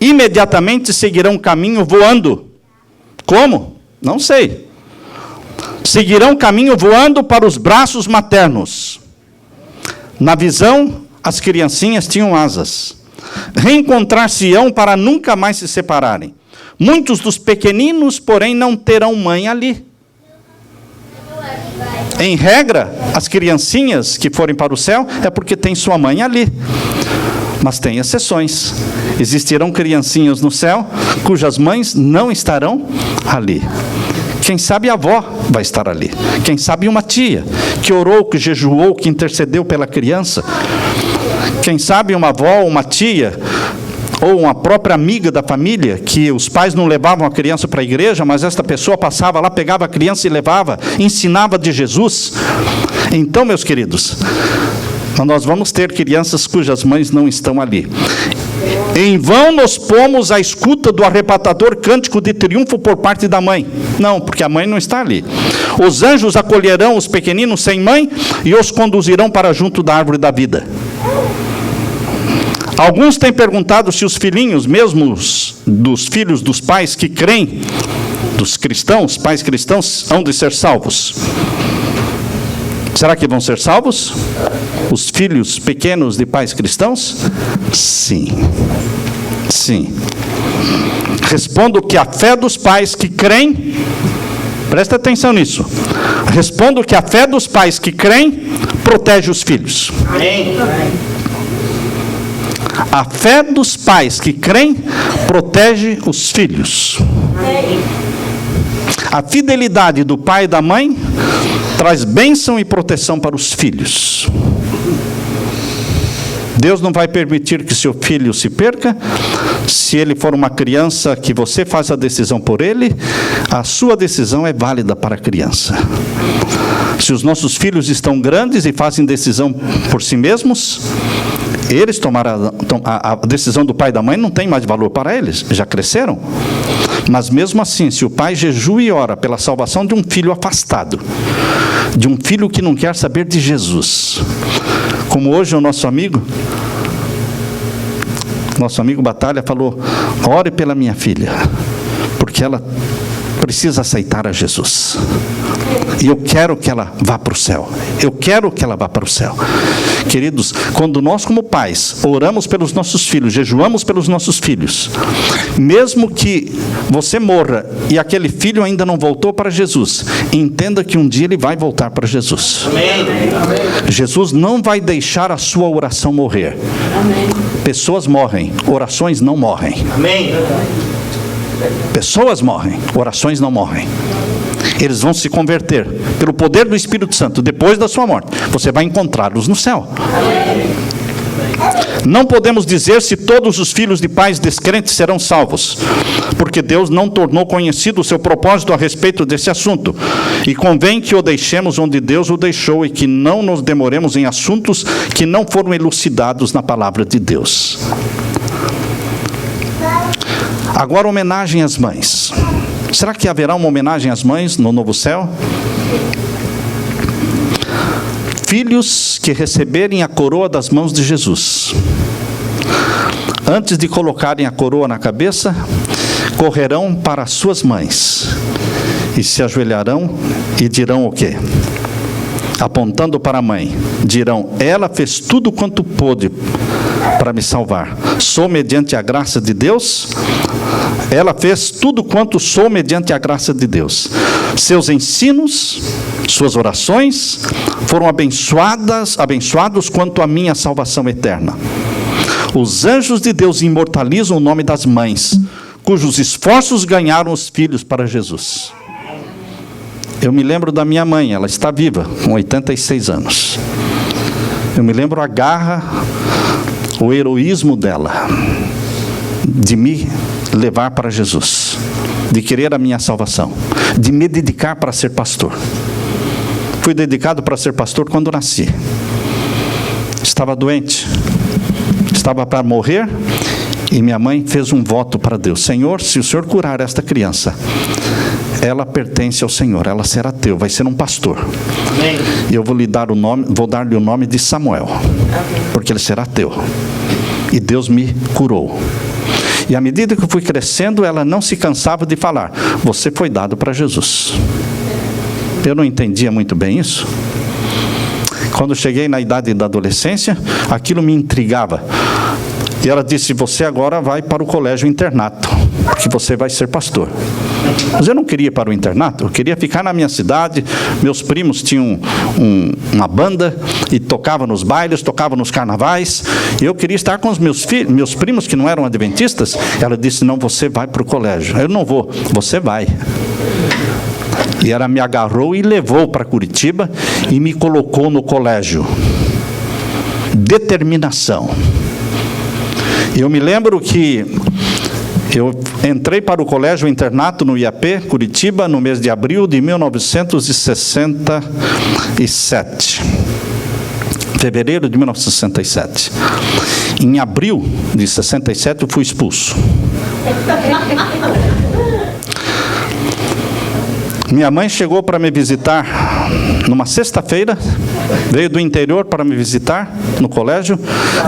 imediatamente seguirão caminho voando. Como? Não sei. Seguirão caminho voando para os braços maternos. Na visão, as criancinhas tinham asas. Reencontrar-se-ão para nunca mais se separarem. Muitos dos pequeninos, porém, não terão mãe ali. Em regra, as criancinhas que forem para o céu é porque tem sua mãe ali. Mas tem exceções. Existirão criancinhas no céu cujas mães não estarão ali. Quem sabe a avó vai estar ali. Quem sabe uma tia que orou, que jejuou, que intercedeu pela criança. Quem sabe uma avó, uma tia, ou uma própria amiga da família, que os pais não levavam a criança para a igreja, mas esta pessoa passava lá, pegava a criança e levava, ensinava de Jesus. Então, meus queridos, nós vamos ter crianças cujas mães não estão ali. Em vão nos pomos à escuta do arrebatador cântico de triunfo por parte da mãe. Não, porque a mãe não está ali. Os anjos acolherão os pequeninos sem mãe e os conduzirão para junto da árvore da vida. Alguns têm perguntado se os filhinhos, mesmo dos filhos dos pais que creem, dos cristãos, pais cristãos, hão de ser salvos. Será que vão ser salvos? Os filhos pequenos de pais cristãos? Sim. Sim. Respondo que a fé dos pais que creem, presta atenção nisso. Respondo que a fé dos pais que creem protege os filhos. Amém. A fé dos pais que creem protege os filhos. A fidelidade do pai e da mãe traz bênção e proteção para os filhos. Deus não vai permitir que seu filho se perca. Se ele for uma criança que você faz a decisão por ele, a sua decisão é válida para a criança. Se os nossos filhos estão grandes e fazem decisão por si mesmos, eles tomaram a decisão do pai e da mãe, não tem mais valor para eles, já cresceram. Mas mesmo assim, se o pai jejua e ora pela salvação de um filho afastado, de um filho que não quer saber de Jesus, como hoje o nosso amigo Batalha falou, ore pela minha filha, porque ela precisa aceitar a Jesus. E eu quero que ela vá para o céu. Eu quero que ela vá para o céu. Queridos, quando nós como pais oramos pelos nossos filhos, jejuamos pelos nossos filhos, mesmo que você morra e aquele filho ainda não voltou para Jesus, entenda que um dia ele vai voltar para Jesus. Amém. Jesus não vai deixar a sua oração morrer. Amém. Pessoas morrem, orações não morrem. Amém. Pessoas morrem, orações não morrem. Eles vão se converter pelo poder do Espírito Santo depois da sua morte. Você vai encontrá-los no céu. Não podemos dizer se todos os filhos de pais descrentes serão salvos, porque Deus não tornou conhecido o seu propósito a respeito desse assunto. E convém que o deixemos onde Deus o deixou e que não nos demoremos em assuntos que não foram elucidados na palavra de Deus. Agora, homenagem às mães. Será que haverá uma homenagem às mães no novo céu? Filhos que receberem a coroa das mãos de Jesus, antes de colocarem a coroa na cabeça, correrão para as suas mães e se ajoelharão e dirão o quê? Apontando para a mãe, dirão, ela fez tudo quanto pôde para me salvar. Sou mediante a graça de Deus. Ela fez tudo quanto sou mediante a graça de Deus. Seus ensinos, suas orações foram abençoados quanto à minha salvação eterna. Os anjos de Deus imortalizam o nome das mães, cujos esforços ganharam os filhos para Jesus. Eu me lembro da minha mãe, ela está viva, com 86 anos. Eu me lembro a garra, o heroísmo dela, de me levar para Jesus, de querer a minha salvação, de me dedicar para ser pastor. Fui dedicado para ser pastor quando nasci. Estava doente, Estava para morrer e minha mãe fez um voto para Deus: Senhor, se o Senhor curar esta criança, ela pertence ao Senhor, ela será teu, vai ser um pastor. Amém. E eu vou lhe dar o nome, vou dar-lhe o nome de Samuel, porque ele será teu. E Deus me curou. E à medida que eu fui crescendo, ela não se cansava de falar: você foi dado para Jesus. Eu não entendia muito bem isso. Quando cheguei na idade da adolescência, aquilo me intrigava. E ela disse: você agora vai para o colégio internato, porque você vai ser pastor. Mas eu não queria ir para o internato, eu queria ficar na minha cidade. Meus primos tinham uma banda e tocavam nos bailes, tocavam nos carnavais. E eu queria estar com os meus primos que não eram adventistas. Ela disse: não, você vai para o colégio. Eu não vou, você vai. E ela me agarrou e levou para Curitiba e me colocou no colégio. Determinação. Eu me lembro que eu entrei para o colégio internato no IAP, Curitiba, no mês de abril de 1967. Fevereiro de 1967. Em abril de 67 eu fui expulso. Minha mãe chegou para me visitar numa sexta-feira, veio do interior para me visitar no colégio.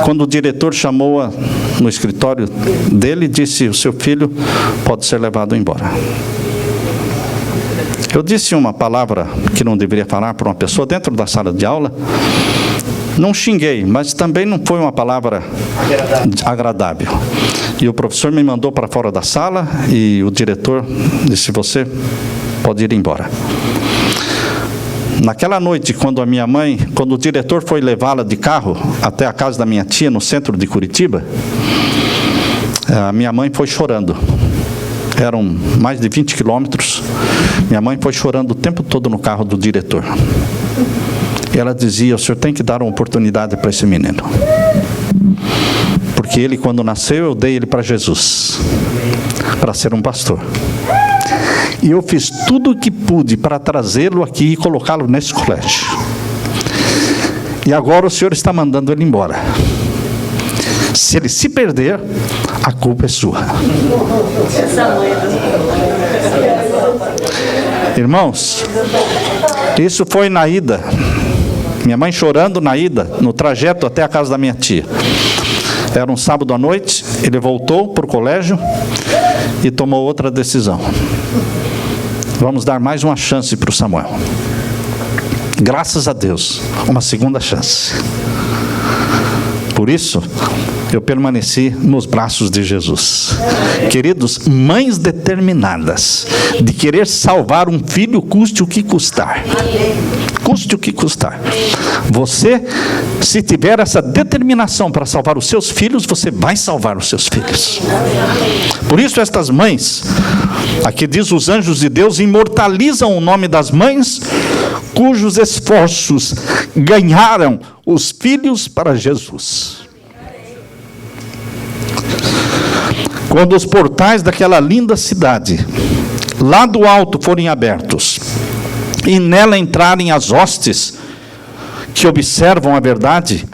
Quando o diretor chamou-a no escritório dele, disse: o seu filho pode ser levado embora. Eu disse uma palavra que não deveria falar para uma pessoa dentro da sala de aula. Não xinguei, mas também não foi uma palavra agradável. E o professor me mandou para fora da sala e o diretor disse: você pode ir embora. Naquela noite, quando o diretor foi levá-la de carro até a casa da minha tia, no centro de Curitiba, a minha mãe foi chorando. Eram mais de 20 quilômetros. Minha mãe foi chorando o tempo todo no carro do diretor. E ela dizia: o senhor tem que dar uma oportunidade para esse menino. Porque ele, quando nasceu, eu dei ele para Jesus, para ser um pastor. E eu fiz tudo o que pude para trazê-lo aqui e colocá-lo nesse colégio. E agora o senhor está mandando ele embora. Se ele se perder, a culpa é sua. Irmãos, isso foi na ida. Minha mãe chorando na ida, no trajeto até a casa da minha tia. Era um sábado à noite, ele voltou para o colégio e tomou outra decisão. Vamos dar mais uma chance para o Samuel. Graças a Deus, uma segunda chance. Por isso, eu permaneci nos braços de Jesus. Queridos, mães determinadas de querer salvar um filho, custe o que custar. Custe o que custar. Você, se tiver essa determinação para salvar os seus filhos, você vai salvar os seus filhos. Por isso, estas mães, aqui diz: os anjos de Deus imortalizam o nome das mães cujos esforços ganharam os filhos para Jesus. Quando os portais daquela linda cidade, lá do alto, forem abertos, e nela entrarem as hostes que observam a verdade,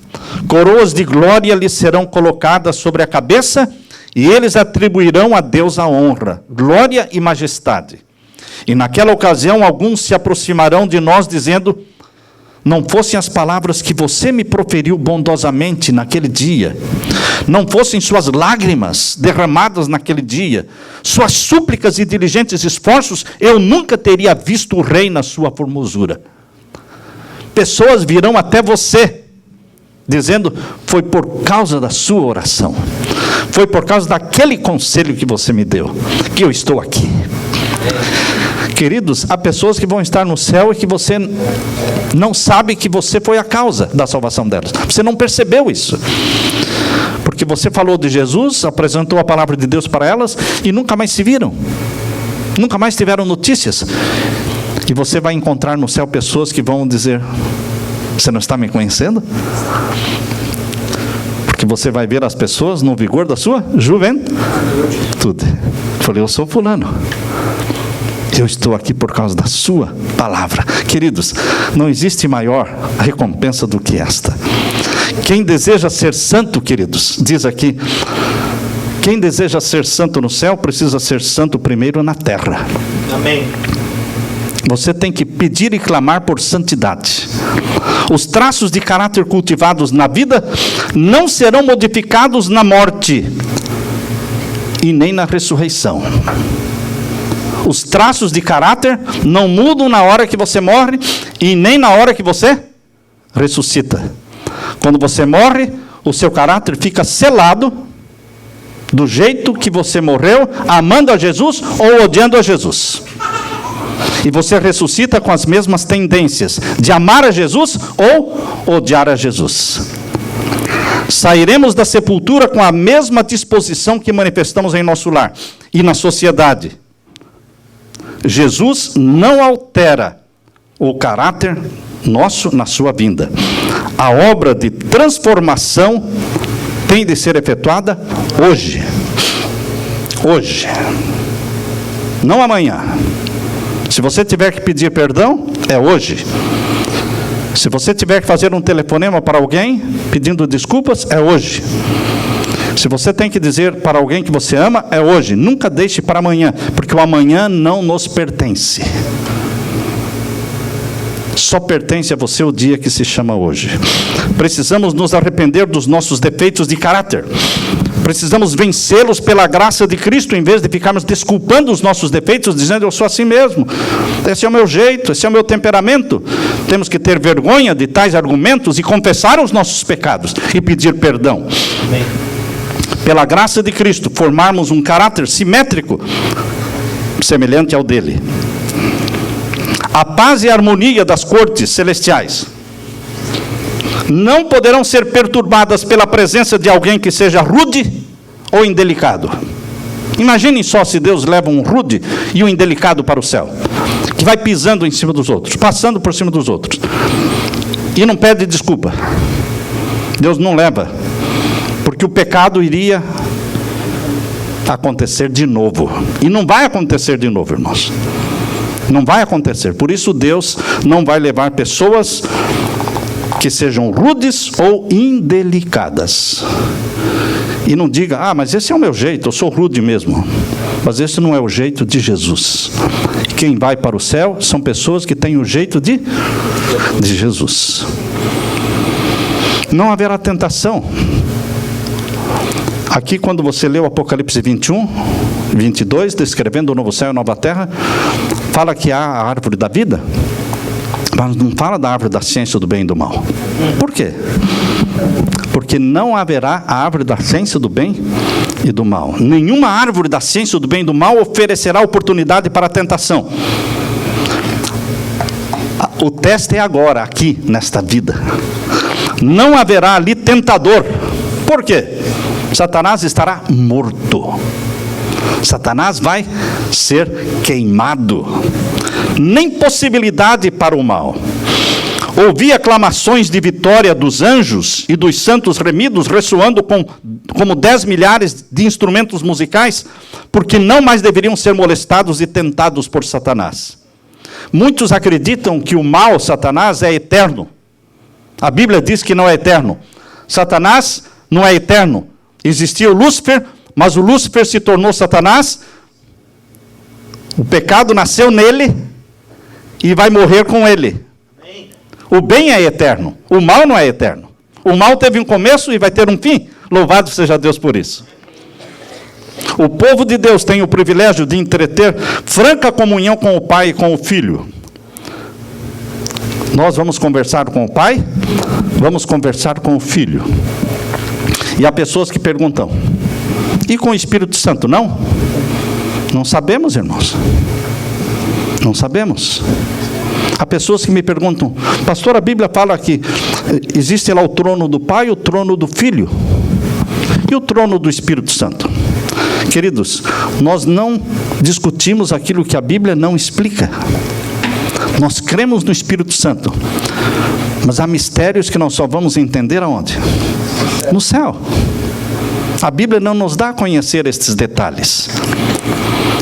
coroas de glória lhes serão colocadas sobre a cabeça, e eles atribuirão a Deus a honra, glória e majestade. E naquela ocasião alguns se aproximarão de nós dizendo: não fossem as palavras que você me proferiu bondosamente naquele dia, não fossem suas lágrimas derramadas naquele dia, suas súplicas e diligentes esforços, eu nunca teria visto o rei na sua formosura. Pessoas virão até você, dizendo: foi por causa da sua oração, foi por causa daquele conselho que você me deu, que eu estou aqui. Queridos, há pessoas que vão estar no céu e que você não sabe que você foi a causa da salvação delas. Você não percebeu isso. Porque você falou de Jesus, apresentou a palavra de Deus para elas e nunca mais se viram. Nunca mais tiveram notícias. E você vai encontrar no céu pessoas que vão dizer: você não está me conhecendo? Porque você vai ver as pessoas no vigor da sua juventude. Eu falei: eu sou fulano. Eu estou aqui por causa da sua palavra. Queridos, não existe maior recompensa do que esta. Quem deseja ser santo, queridos, diz aqui, quem deseja ser santo no céu, precisa ser santo primeiro na terra. Amém. Você tem que pedir e clamar por santidade. Os traços de caráter cultivados na vida não serão modificados na morte e nem na ressurreição. Os traços de caráter não mudam na hora que você morre e nem na hora que você ressuscita. Quando você morre, o seu caráter fica selado do jeito que você morreu, amando a Jesus ou odiando a Jesus. E você ressuscita com as mesmas tendências de amar a Jesus ou odiar a Jesus. Sairemos da sepultura com a mesma disposição que manifestamos em nosso lar e na sociedade. Jesus não altera o caráter nosso na sua vinda. A obra de transformação tem de ser efetuada hoje. Hoje. Não amanhã. Se você tiver que pedir perdão, é hoje. Se você tiver que fazer um telefonema para alguém pedindo desculpas, é hoje. Se você tem que dizer para alguém que você ama, é hoje. Nunca deixe para amanhã, porque o amanhã não nos pertence. Só pertence a você o dia que se chama hoje. Precisamos nos arrepender dos nossos defeitos de caráter. Precisamos vencê-los pela graça de Cristo, em vez de ficarmos desculpando os nossos defeitos, dizendo, eu sou assim mesmo, esse é o meu jeito, esse é o meu temperamento. Temos que ter vergonha de tais argumentos e confessar os nossos pecados e pedir perdão. Amém. Pela graça de Cristo, formarmos um caráter simétrico, semelhante ao dele. A paz e a harmonia das cortes celestiais não poderão ser perturbadas pela presença de alguém que seja rude ou indelicado. Imaginem só se Deus leva um rude e um indelicado para o céu, que vai pisando em cima dos outros, passando por cima dos outros, e não pede desculpa. Deus não leva, porque o pecado iria acontecer de novo, e não vai acontecer de novo, irmãos. Não vai acontecer. Por isso Deus não vai levar pessoas que sejam rudes ou indelicadas. E não diga, mas esse é o meu jeito, eu sou rude mesmo. Mas esse não é o jeito de Jesus. Quem vai para o céu são pessoas que têm o jeito de Jesus. Não haverá tentação. Aqui, quando você lê o Apocalipse 21, 22, descrevendo o novo céu e a nova terra, fala que há a árvore da vida, mas não fala da árvore da ciência do bem e do mal. Por quê? Porque não haverá a árvore da ciência do bem e do mal. Nenhuma árvore da ciência do bem e do mal oferecerá oportunidade para a tentação. O teste é agora, aqui, nesta vida. Não haverá ali tentador. Por quê? Satanás estará morto. Satanás vai ser queimado. Nem possibilidade para o mal. Ouvi aclamações de vitória dos anjos e dos santos remidos ressoando como 10 milhares de instrumentos musicais, porque não mais deveriam ser molestados e tentados por Satanás. Muitos acreditam que o mal, Satanás, é eterno. A Bíblia diz que não é eterno. Satanás não é eterno. Existia o Lúcifer, mas o Lúcifer se tornou Satanás. O pecado nasceu nele e vai morrer com ele. O bem é eterno, o mal não é eterno. O mal teve um começo e vai ter um fim. Louvado seja Deus por isso. O povo de Deus tem o privilégio de entreter franca comunhão com o Pai e com o Filho. Nós vamos conversar com o Pai, vamos conversar com o Filho. E há pessoas que perguntam, e com o Espírito Santo, não? Não sabemos, irmãos. Não sabemos. Há pessoas que me perguntam, pastor, a Bíblia fala que existe lá o trono do Pai e o trono do Filho. E o trono do Espírito Santo? Queridos, nós não discutimos aquilo que a Bíblia não explica. Nós cremos no Espírito Santo. Mas há mistérios que nós só vamos entender aonde? No céu. A Bíblia não nos dá a conhecer estes detalhes.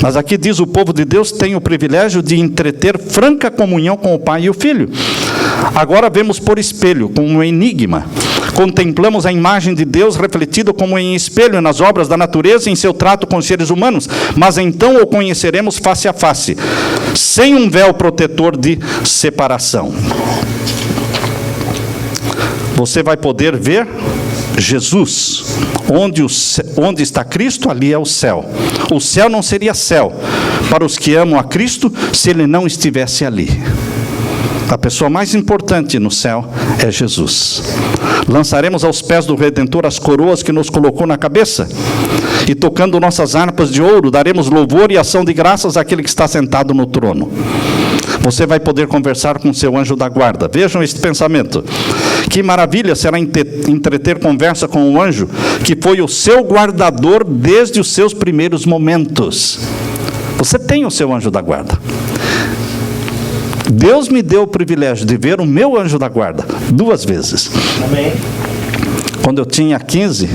Mas aqui diz, o povo de Deus tem o privilégio de entreter franca comunhão com o Pai e o Filho. Agora vemos por espelho, como um enigma, Contemplamos a imagem de Deus refletida como em espelho nas obras da natureza e em seu trato com os seres humanos, mas então o conheceremos face a face, sem um véu protetor de separação. Você vai poder ver Jesus. Onde está Cristo, ali é o céu. O céu não seria céu para os que amam a Cristo se ele não estivesse ali. A pessoa mais importante no céu é Jesus. Lançaremos aos pés do Redentor as coroas que nos colocou na cabeça, e tocando nossas harpas de ouro, daremos louvor e ação de graças àquele que está sentado no trono. Você vai poder conversar com seu anjo da guarda. Vejam este pensamento. Que maravilha será entreter conversa com o anjo que foi o seu guardador desde os seus primeiros momentos. Você tem o seu anjo da guarda. Deus me deu o privilégio de ver o meu anjo da guarda 2 vezes. Amém. Quando eu tinha 15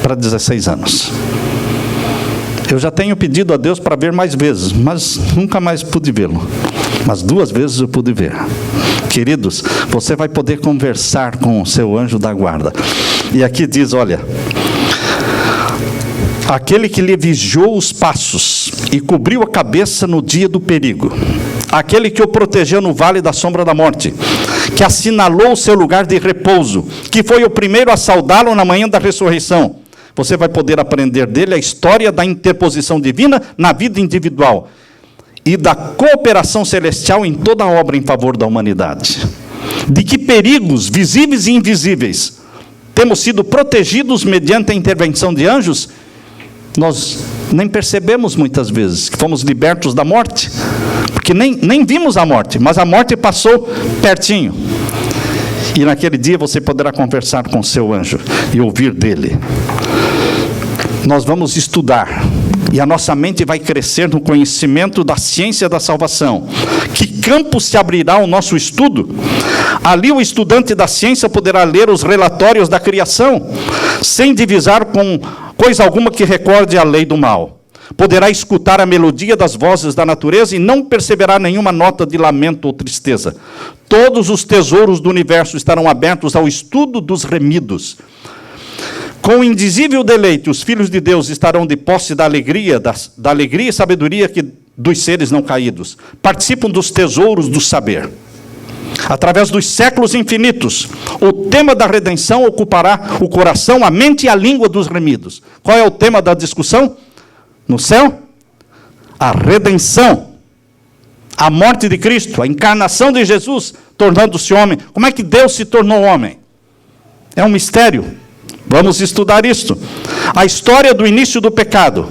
para 16 anos. Eu já tenho pedido a Deus para ver mais vezes, mas nunca mais pude vê-lo. Mas 2 vezes eu pude ver. Queridos, você vai poder conversar com o seu anjo da guarda. E aqui diz, olha: aquele que lhe vigiou os passos e cobriu a cabeça no dia do perigo, aquele que o protegeu no vale da sombra da morte, que assinalou o seu lugar de repouso, que foi o primeiro a saudá-lo na manhã da ressurreição. Você vai poder aprender dele a história da interposição divina na vida individual e da cooperação celestial em toda a obra em favor da humanidade. De que perigos, visíveis e invisíveis, temos sido protegidos mediante a intervenção de anjos? Nós nem percebemos muitas vezes que fomos libertos da morte, porque nem vimos a morte, mas a morte passou pertinho. E naquele dia você poderá conversar com seu anjo e ouvir dele. Nós vamos estudar, e a nossa mente vai crescer no conhecimento da ciência da salvação. Que campo se abrirá ao nosso estudo? Ali o estudante da ciência poderá ler os relatórios da criação, sem divisar com coisa alguma que recorde a lei do mal. Poderá escutar a melodia das vozes da natureza e não perceberá nenhuma nota de lamento ou tristeza. Todos os tesouros do universo estarão abertos ao estudo dos remidos. Com indizível deleite, os filhos de Deus estarão de posse da alegria e sabedoria dos seres não caídos. Participam dos tesouros do saber. Através dos séculos infinitos, o tema da redenção ocupará o coração, a mente e a língua dos remidos. Qual é o tema da discussão? No céu? A redenção. A morte de Cristo, a encarnação de Jesus, tornando-se homem. Como é que Deus se tornou homem? É um mistério. Vamos estudar isto. A história do início do pecado.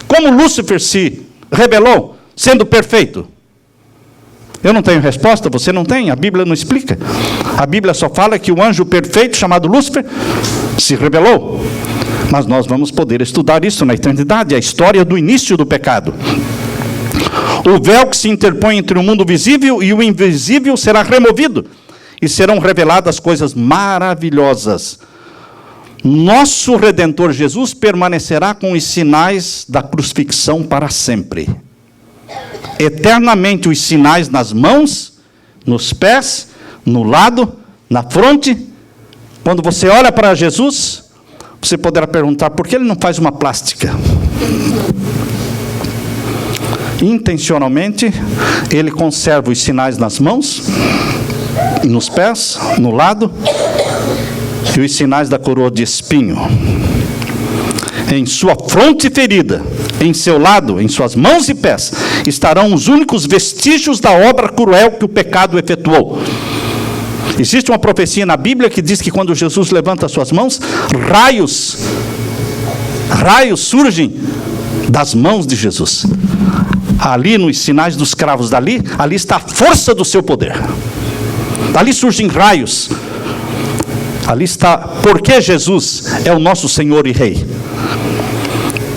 Como Lúcifer se rebelou, sendo perfeito. Eu não tenho resposta, você não tem, a Bíblia não explica. A Bíblia só fala que o anjo perfeito, chamado Lúcifer, se rebelou. Mas nós vamos poder estudar isso na eternidade, a história do início do pecado. O véu que se interpõe entre o mundo visível e o invisível será removido, e serão reveladas coisas maravilhosas. Nosso Redentor Jesus permanecerá com os sinais da crucifixão para sempre. Eternamente os sinais nas mãos, nos pés, no lado, na fronte. Quando você olha para Jesus, você poderá perguntar, por que ele não faz uma plástica? Intencionalmente, ele conserva os sinais nas mãos, nos pés, no lado, e os sinais da coroa de espinho. Em sua fronte ferida, em seu lado, em suas mãos e pés, estarão os únicos vestígios da obra cruel que o pecado efetuou. Existe uma profecia na Bíblia que diz que quando Jesus levanta suas mãos, raios surgem das mãos de Jesus. Ali nos sinais dos cravos ali está a força do seu poder. Ali surgem raios. Ali está, porque Jesus é o nosso Senhor e Rei.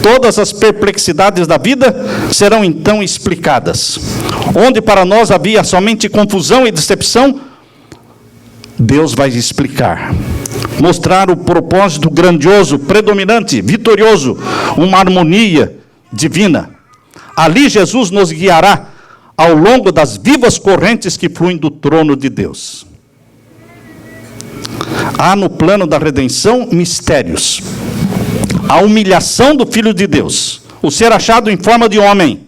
Todas as perplexidades da vida serão então explicadas. Onde para nós havia somente confusão e decepção, Deus vai explicar. Mostrar o propósito grandioso, predominante, vitorioso, uma harmonia divina. Ali Jesus nos guiará ao longo das vivas correntes que fluem do trono de Deus. Há no plano da redenção mistérios. A humilhação do Filho de Deus, o ser achado em forma de homem,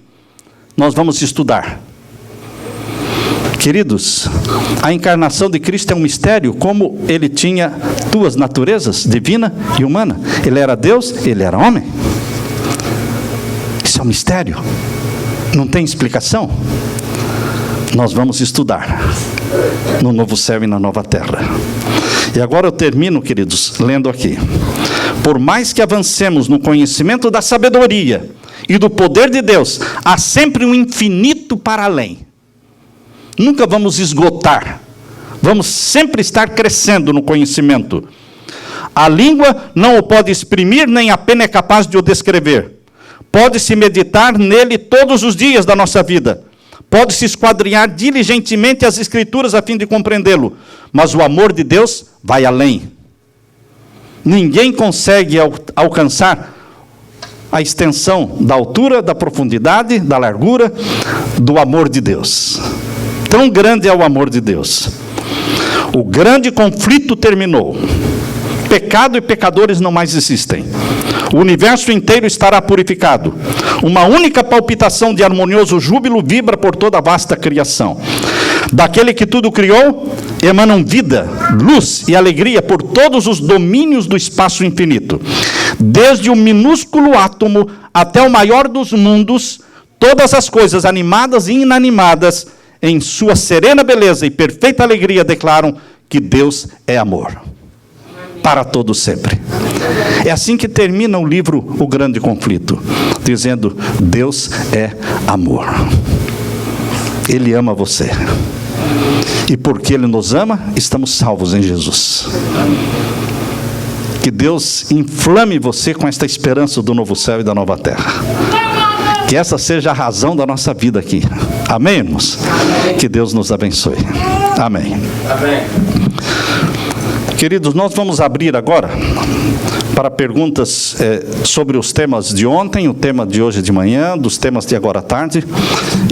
nós vamos estudar. Queridos, a encarnação de Cristo é um mistério, como ele tinha duas naturezas, divina e humana. Ele era Deus, ele era homem. Isso é um mistério. Não tem explicação. Nós vamos estudar no novo céu e na nova terra. E agora eu termino, queridos, lendo aqui. Por mais que avancemos no conhecimento da sabedoria e do poder de Deus, há sempre um infinito para além. Nunca vamos esgotar. Vamos sempre estar crescendo no conhecimento. A língua não o pode exprimir, nem a pena é capaz de o descrever. Pode-se meditar nele todos os dias da nossa vida. Pode-se esquadrinhar diligentemente as Escrituras a fim de compreendê-lo. Mas o amor de Deus vai além. Ninguém consegue alcançar a extensão da altura, da profundidade, da largura do amor de Deus. Tão grande é o amor de Deus. O grande conflito terminou. Pecado e pecadores não mais existem. O universo inteiro estará purificado. Uma única palpitação de harmonioso júbilo vibra por toda a vasta criação. Daquele que tudo criou, emanam vida, luz e alegria por todos os domínios do espaço infinito. Desde o minúsculo átomo até o maior dos mundos, todas as coisas animadas e inanimadas, em sua serena beleza e perfeita alegria, declaram que Deus é amor. Para todos sempre. É assim que termina o livro O Grande Conflito, dizendo: Deus é amor. Ele ama você. E porque Ele nos ama, estamos salvos em Jesus. Que Deus inflame você com esta esperança do novo céu e da nova terra. Que essa seja a razão da nossa vida aqui. Amém, irmãos? Que Deus nos abençoe. Amém. Amém. Queridos, nós vamos abrir agora para perguntas sobre os temas de ontem, o tema de hoje de manhã, dos temas de agora à tarde,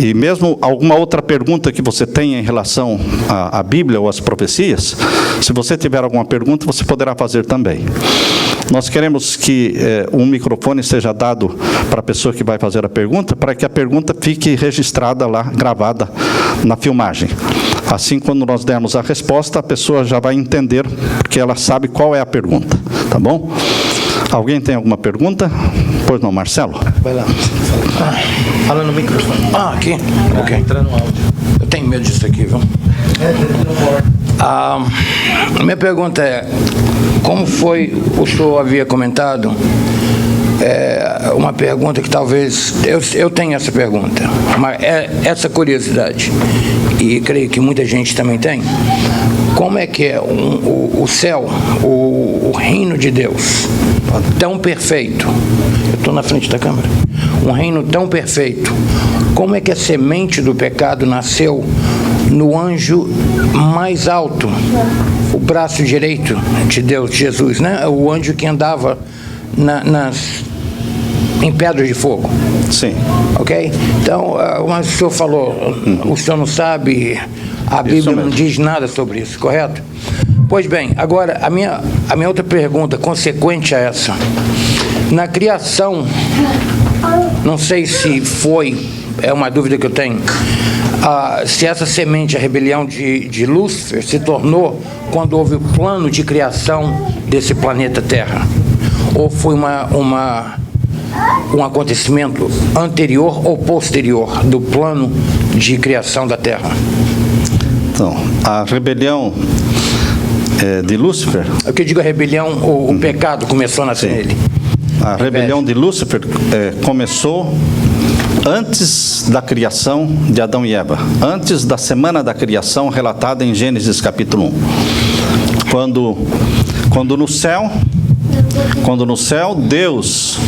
e mesmo alguma outra pergunta que você tenha em relação à Bíblia ou às profecias. Se você tiver alguma pergunta, você poderá fazer também. Nós queremos que um microfone seja dado para a pessoa que vai fazer a pergunta, para que a pergunta fique registrada lá, gravada na filmagem. Assim, quando nós dermos a resposta, a pessoa já vai entender, porque ela sabe qual é a pergunta. Tá bom? Alguém tem alguma pergunta? Pois não, Marcelo? Vai lá. Fala no microfone. Aqui? Ok. Entrar no áudio. Eu tenho medo disso aqui, viu? A minha pergunta é: como foi, o senhor havia comentado, uma pergunta que talvez, eu tenho essa pergunta, mas essa curiosidade, e creio que muita gente também tem. Como é que é o céu, o reino de Deus, tão perfeito? Eu estou na frente da câmera. Um reino tão perfeito. Como é que a semente do pecado nasceu no anjo mais alto, o braço direito de Deus, Jesus, né? O anjo que andava em pedras de fogo. Sim. Ok? Então, mas o senhor falou, o senhor não sabe, a Bíblia não diz nada sobre isso, correto? Pois bem, agora, a minha outra pergunta, consequente a essa. Na criação, não sei se foi, é uma dúvida que eu tenho, se essa semente, a rebelião de Lúcifer, se tornou quando houve o plano de criação desse planeta Terra, ou foi um acontecimento anterior ou posterior do plano de criação da Terra? Então, a rebelião de Lúcifer... O que eu digo a rebelião, o pecado começou a nascer nele. A rebelião de Lúcifer começou antes da criação de Adão e Eva, antes da semana da criação relatada em Gênesis capítulo 1. Quando no céu Deus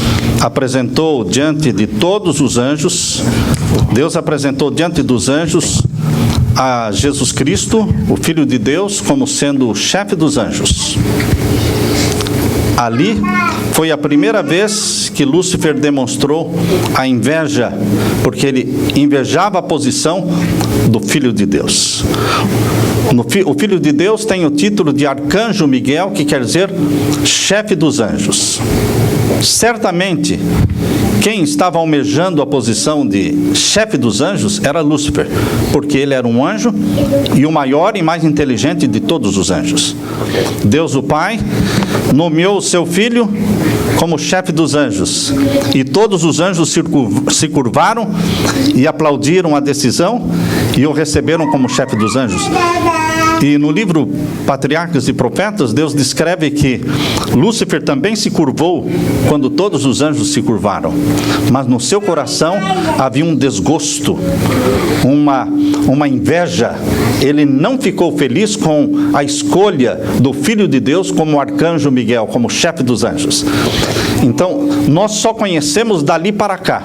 apresentou diante de todos os anjos, Deus apresentou diante dos anjos a Jesus Cristo, o Filho de Deus, como sendo o chefe dos anjos. Ali foi a primeira vez que Lúcifer demonstrou a inveja, porque ele invejava a posição do Filho de Deus. O Filho de Deus tem o título de Arcanjo Miguel, que quer dizer chefe dos anjos. Certamente, quem estava almejando a posição de chefe dos anjos era Lúcifer, porque ele era um anjo e o maior e mais inteligente de todos os anjos. Deus o Pai nomeou o seu filho como chefe dos anjos, e todos os anjos se curvaram e aplaudiram a decisão e o receberam como chefe dos anjos. E no livro Patriarcas e Profetas, Deus descreve que Lúcifer também se curvou quando todos os anjos se curvaram. Mas no seu coração havia um desgosto, uma inveja. Ele não ficou feliz com a escolha do Filho de Deus como Arcanjo Miguel, como chefe dos anjos. Então, nós só conhecemos dali para cá.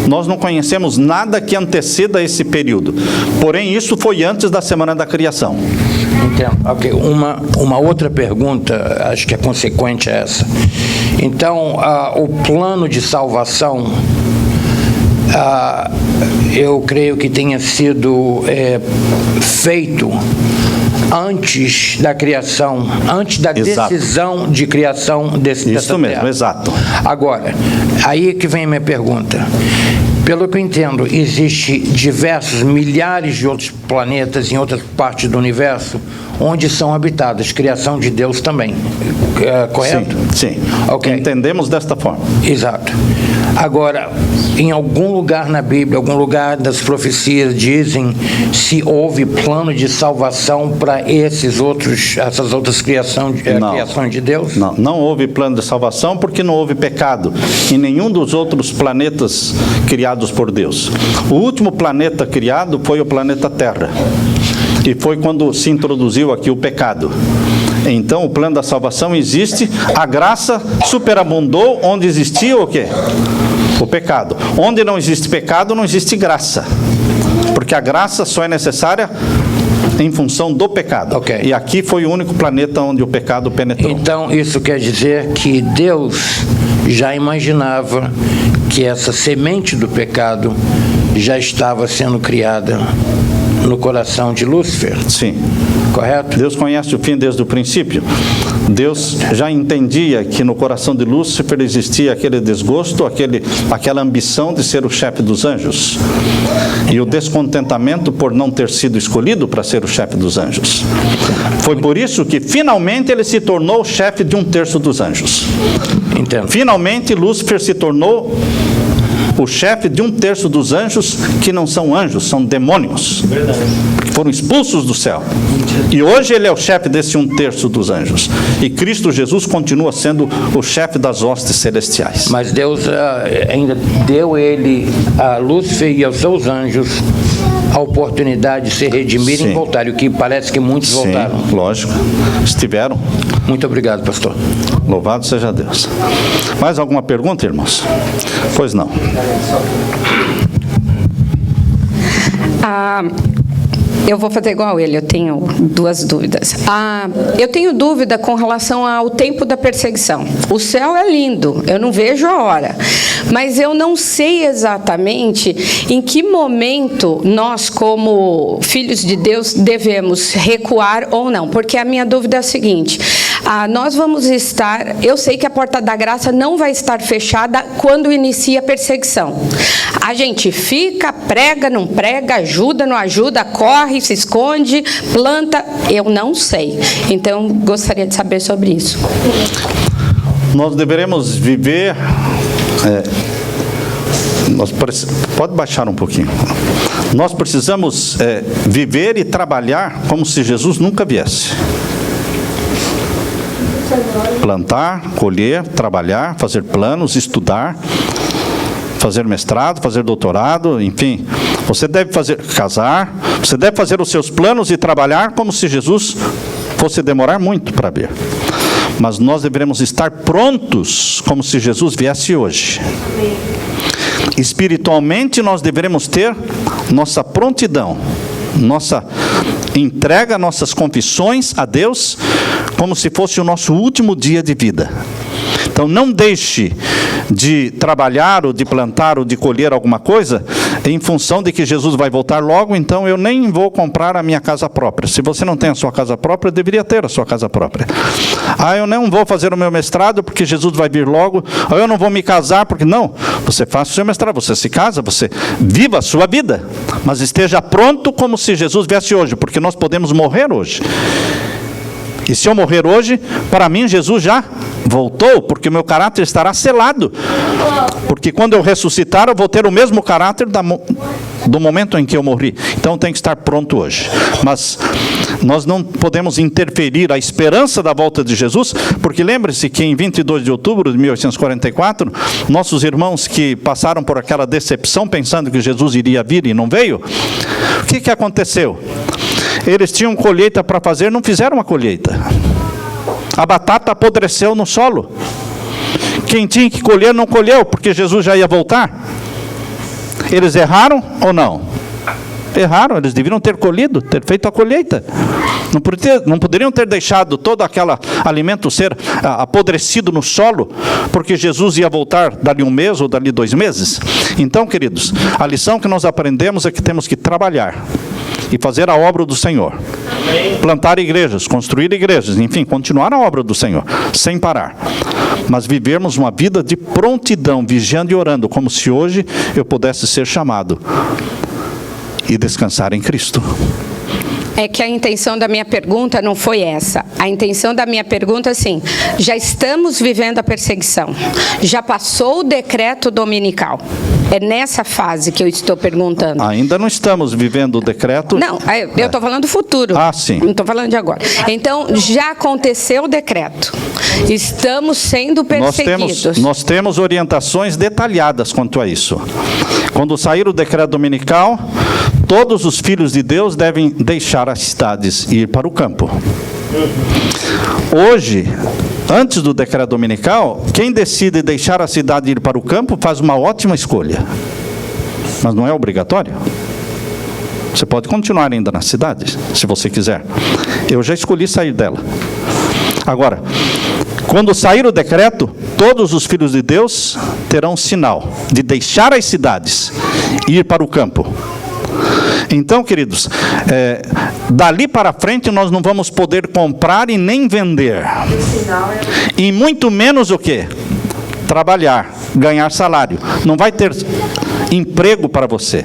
Nós não conhecemos nada que anteceda esse período. Porém, isso foi antes da Semana da Criação. Entendo. Ok, uma outra pergunta, acho que é consequente a essa. Então, o plano de salvação, eu creio que tenha sido feito antes da criação, antes da decisão de criação dessa terra. Isso mesmo, exato. Agora, aí que vem a minha pergunta. Pelo que eu entendo, existe diversos, milhares de outros planetas em outras partes do universo onde são habitadas, criação de Deus também, correto? Sim, sim. Okay. Entendemos desta forma. Exato. Agora, em algum lugar na Bíblia, algum lugar das profecias dizem se houve plano de salvação para essas outras criações de Deus? Não houve plano de salvação porque não houve pecado em nenhum dos outros planetas criados por Deus. O último planeta criado foi o planeta Terra. E foi quando se introduziu aqui o pecado. Então, o plano da salvação existe, a graça superabundou onde existia o quê? O pecado. Onde não existe pecado, não existe graça. Porque a graça só é necessária em função do pecado. Okay. E aqui foi o único planeta onde o pecado penetrou. Então, isso quer dizer que Deus já imaginava que essa semente do pecado já estava sendo criada no coração de Lúcifer? Sim. Correto? Deus conhece o fim desde o princípio. Deus já entendia que no coração de Lúcifer existia aquele desgosto, aquela ambição de ser o chefe dos anjos. E o descontentamento por não ter sido escolhido para ser o chefe dos anjos. Foi por isso que finalmente ele se tornou o chefe de 1/3 dos anjos. Entendo. Finalmente Lúcifer se tornou o chefe de 1/3 dos anjos que não são anjos, são demônios. Verdade. Que foram expulsos do céu. E hoje ele é o chefe desse 1/3 dos anjos. E Cristo Jesus continua sendo o chefe das hostes celestiais. Mas Deus ainda deu a Lúcifer e aos seus anjos a oportunidade de se redimirem e voltarem, o que parece que muitos voltaram. Lógico, estiveram. Muito obrigado, pastor. Louvado seja Deus. Mais alguma pergunta, irmãos? Pois não. Eu vou fazer igual ele, eu tenho duas dúvidas. Eu tenho dúvida com relação ao tempo da perseguição. O céu é lindo, eu não vejo a hora. Mas eu não sei exatamente em que momento nós, como filhos de Deus, devemos recuar ou não. Porque a minha dúvida é a seguinte: nós vamos estar... Eu sei que a porta da graça não vai estar fechada quando inicia a perseguição. A gente fica, prega, não prega, ajuda, não ajuda, corre, se esconde, planta. Eu não sei. Então, gostaria de saber sobre isso. Nós deveremos viver... Pode baixar um pouquinho. Nós precisamos viver e trabalhar como se Jesus nunca viesse. Plantar, colher, trabalhar, fazer planos, estudar, fazer mestrado, fazer doutorado, enfim. Você deve casar, você deve fazer os seus planos e trabalhar como se Jesus fosse demorar muito para vir. Mas nós devemos estar prontos como se Jesus viesse hoje. Espiritualmente, nós devemos ter nossa prontidão, nossa entrega, nossas confissões a Deus, como se fosse o nosso último dia de vida. Então não deixe de trabalhar, ou de plantar, ou de colher alguma coisa, em função de que Jesus vai voltar logo, então eu nem vou comprar a minha casa própria. Se você não tem a sua casa própria, deveria ter a sua casa própria. Eu não vou fazer o meu mestrado, porque Jesus vai vir logo. Eu não vou me casar, porque não. Você faça o seu mestrado, você se casa, você viva a sua vida, mas esteja pronto como se Jesus viesse hoje, porque nós podemos morrer hoje. E se eu morrer hoje, para mim Jesus já voltou, porque o meu caráter estará selado. Porque quando eu ressuscitar, eu vou ter o mesmo caráter do momento em que eu morri. Então tem que estar pronto hoje. Mas nós não podemos interferir a esperança da volta de Jesus, porque lembre-se que em 22 de outubro de 1844, nossos irmãos que passaram por aquela decepção, pensando que Jesus iria vir e não veio, o que aconteceu? Eles tinham colheita para fazer, não fizeram a colheita. A batata apodreceu no solo. Quem tinha que colher, não colheu, porque Jesus já ia voltar. Eles erraram ou não? Erraram, eles deveriam ter colhido, ter feito a colheita. Não poderiam ter deixado todo aquele alimento ser apodrecido no solo, porque Jesus ia voltar dali 1 mês ou dali 2 meses. Então, queridos, a lição que nós aprendemos é que temos que trabalhar e fazer a obra do Senhor. Plantar igrejas, construir igrejas, enfim, continuar a obra do Senhor, sem parar. Mas vivermos uma vida de prontidão, vigiando e orando, como se hoje eu pudesse ser chamado e descansar em Cristo. É que a intenção da minha pergunta não foi essa. A intenção da minha pergunta é assim: já estamos vivendo a perseguição. Já passou o decreto dominical. É nessa fase que eu estou perguntando. Ainda não estamos vivendo o decreto. Não, eu estou falando do futuro. Sim. Não estou falando de agora. Então, já aconteceu o decreto. Estamos sendo perseguidos. Nós temos orientações detalhadas quanto a isso. Quando sair o decreto dominical, todos os filhos de Deus devem deixar as cidades e ir para o campo. Hoje, antes do decreto dominical, quem decide deixar a cidade e ir para o campo faz uma ótima escolha. Mas não é obrigatório. Você pode continuar ainda na cidade, se você quiser. Eu já escolhi sair dela. Agora, quando sair o decreto, todos os filhos de Deus terão sinal de deixar as cidades e ir para o campo. Então, queridos, dali para frente nós não vamos poder comprar e nem vender. E muito menos o quê? Trabalhar, ganhar salário. Não vai ter emprego para você.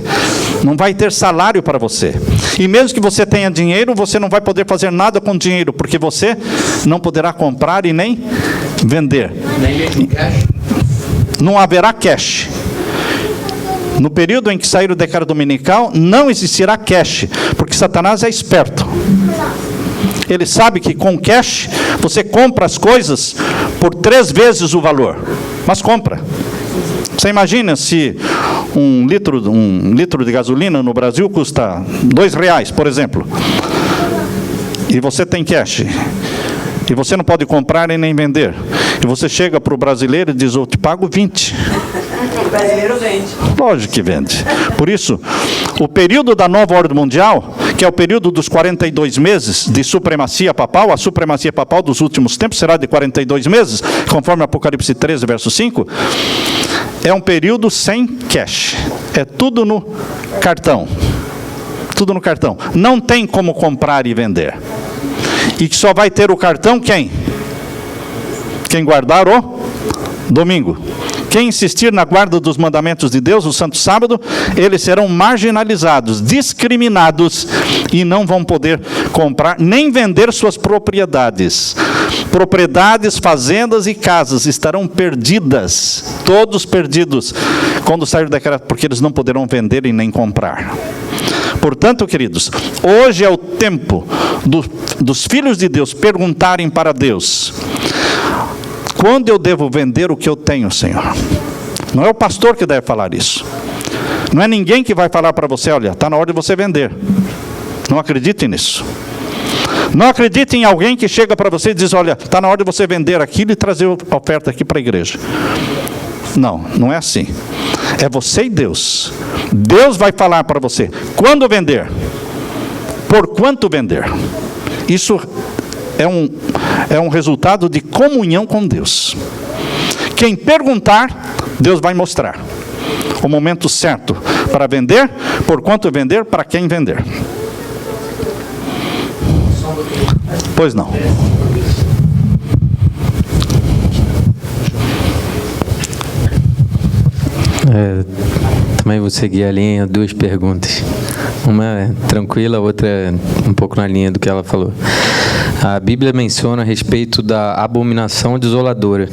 Não vai ter salário para você. E mesmo que você tenha dinheiro, você não vai poder fazer nada com dinheiro, porque você não poderá comprar e nem vender. Não haverá cash. No período em que sair o decreto dominical, não existirá cash, porque Satanás é esperto. Ele sabe que com cash, você compra as coisas por 3 vezes o valor. Mas compra. Você imagina se um litro de gasolina no Brasil custa R$2, por exemplo. E você tem cash. E você não pode comprar e nem vender. E você chega para o brasileiro e diz: eu te pago 20. O brasileiro vende. Lógico que vende. Por isso, o período da nova ordem mundial, que é o período dos 42 meses de supremacia papal, a supremacia papal dos últimos tempos será de 42 meses, conforme Apocalipse 13, verso 5, é um período sem cash. É tudo no cartão. Tudo no cartão. Não tem como comprar e vender. E que só vai ter o cartão quem? Quem guardar o domingo. Quem insistir na guarda dos mandamentos de Deus, o Santo Sábado, eles serão marginalizados, discriminados e não vão poder comprar nem vender suas propriedades. Propriedades, fazendas e casas estarão perdidas, todos perdidos, quando sair o decreto, porque eles não poderão vender e nem comprar. Portanto, queridos, hoje é o tempo dos filhos de Deus perguntarem para Deus: quando eu devo vender o que eu tenho, Senhor? Não é o pastor que deve falar isso. Não é ninguém que vai falar para você: olha, está na hora de você vender. Não acredite nisso. Não acredite em alguém que chega para você e diz: olha, está na hora de você vender aquilo e trazer a oferta aqui para a igreja. Não, não é assim. É você e Deus. Deus vai falar para você quando vender, por quanto vender. Isso é um resultado de comunhão com Deus. Quem perguntar, Deus vai mostrar o momento certo para vender, por quanto vender, para quem vender. Pois não. Também vou seguir a linha, duas perguntas. Uma é tranquila, a outra é um pouco na linha do que ela falou. A Bíblia menciona a respeito da abominação desoladora,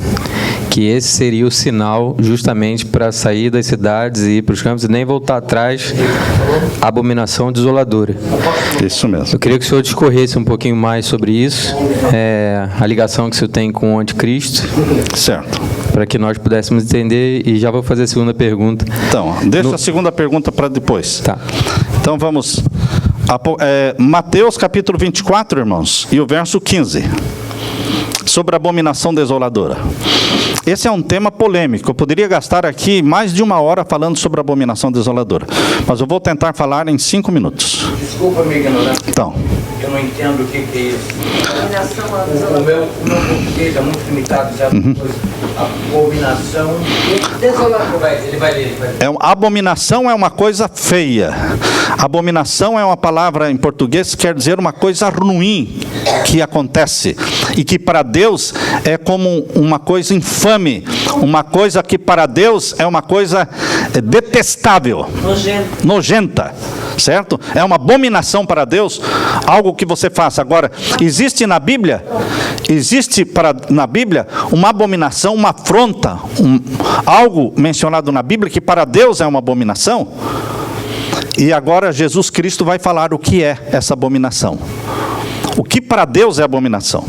que esse seria o sinal justamente para sair das cidades e ir para os campos e nem voltar atrás, a abominação desoladora. Isso mesmo. Eu queria que o senhor discorresse um pouquinho mais sobre isso, a ligação que o senhor tem com o anticristo. Certo. Para que nós pudéssemos entender, e já vou fazer a segunda pergunta. Então, deixa a segunda pergunta para depois. Tá. Então vamos, Mateus capítulo 24, irmãos, e o verso 15, sobre a abominação desoladora. Esse é um tema polêmico, eu poderia gastar aqui mais de 1 hora falando sobre a abominação desoladora, mas eu vou tentar falar em 5 minutos. Desculpa minha ignorância. Então. Eu não entendo o que é isso. O meu português é muito limitado, já abominação desoladora. Ele vai ler. Abominação é uma coisa feia. Abominação é uma palavra em português que quer dizer uma coisa ruim que acontece e que para Deus é como uma coisa infame, uma coisa que para Deus é uma coisa detestável, nojenta, certo? É uma abominação para Deus, algo que você faça. Agora, existe na Bíblia uma abominação, uma afronta, algo mencionado na Bíblia que para Deus é uma abominação. E agora Jesus Cristo vai falar o que é essa abominação. O que para Deus é abominação.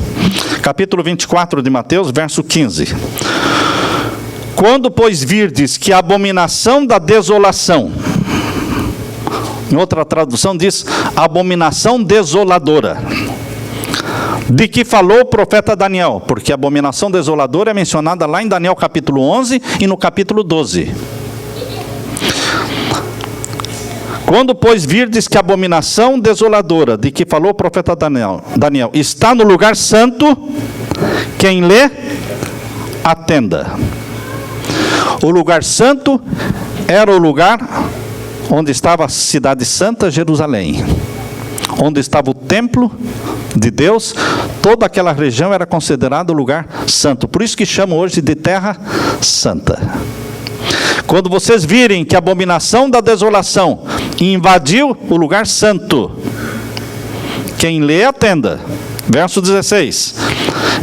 Capítulo 24 de Mateus, verso 15. Quando, pois, virdes que a abominação da desolação, em outra tradução diz, abominação desoladora, de que falou o profeta Daniel, porque a abominação desoladora é mencionada lá em Daniel capítulo 11 e no capítulo 12. Quando, pois, virdes que a abominação desoladora, de que falou o profeta Daniel, está no lugar santo, quem lê, atenda. O lugar santo era o lugar onde estava a cidade santa, Jerusalém, onde estava o templo de Deus. Toda aquela região era considerada o lugar santo, por isso que chamam hoje de terra santa. Quando vocês virem que a abominação da desolação invadiu o lugar santo, quem lê, atenda. Verso 16.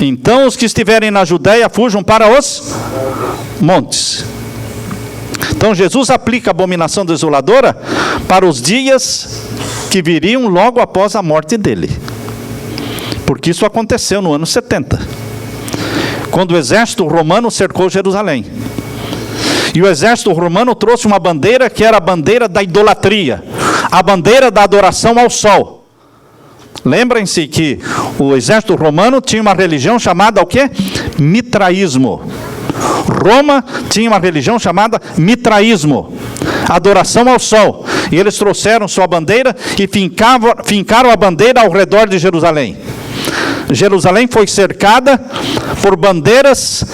Então os que estiverem na Judéia fujam para os montes. Então Jesus aplica a abominação desoladora para os dias que viriam logo após a morte dele. Porque isso aconteceu no ano 70. Quando o exército romano cercou Jerusalém. E o exército romano trouxe uma bandeira que era a bandeira da idolatria, a bandeira da adoração ao sol. Lembrem-se que o exército romano tinha uma religião chamada o quê? Mitraísmo. Roma tinha uma religião chamada mitraísmo, adoração ao sol. E eles trouxeram sua bandeira e fincaram a bandeira ao redor de Jerusalém. Jerusalém foi cercada por bandeiras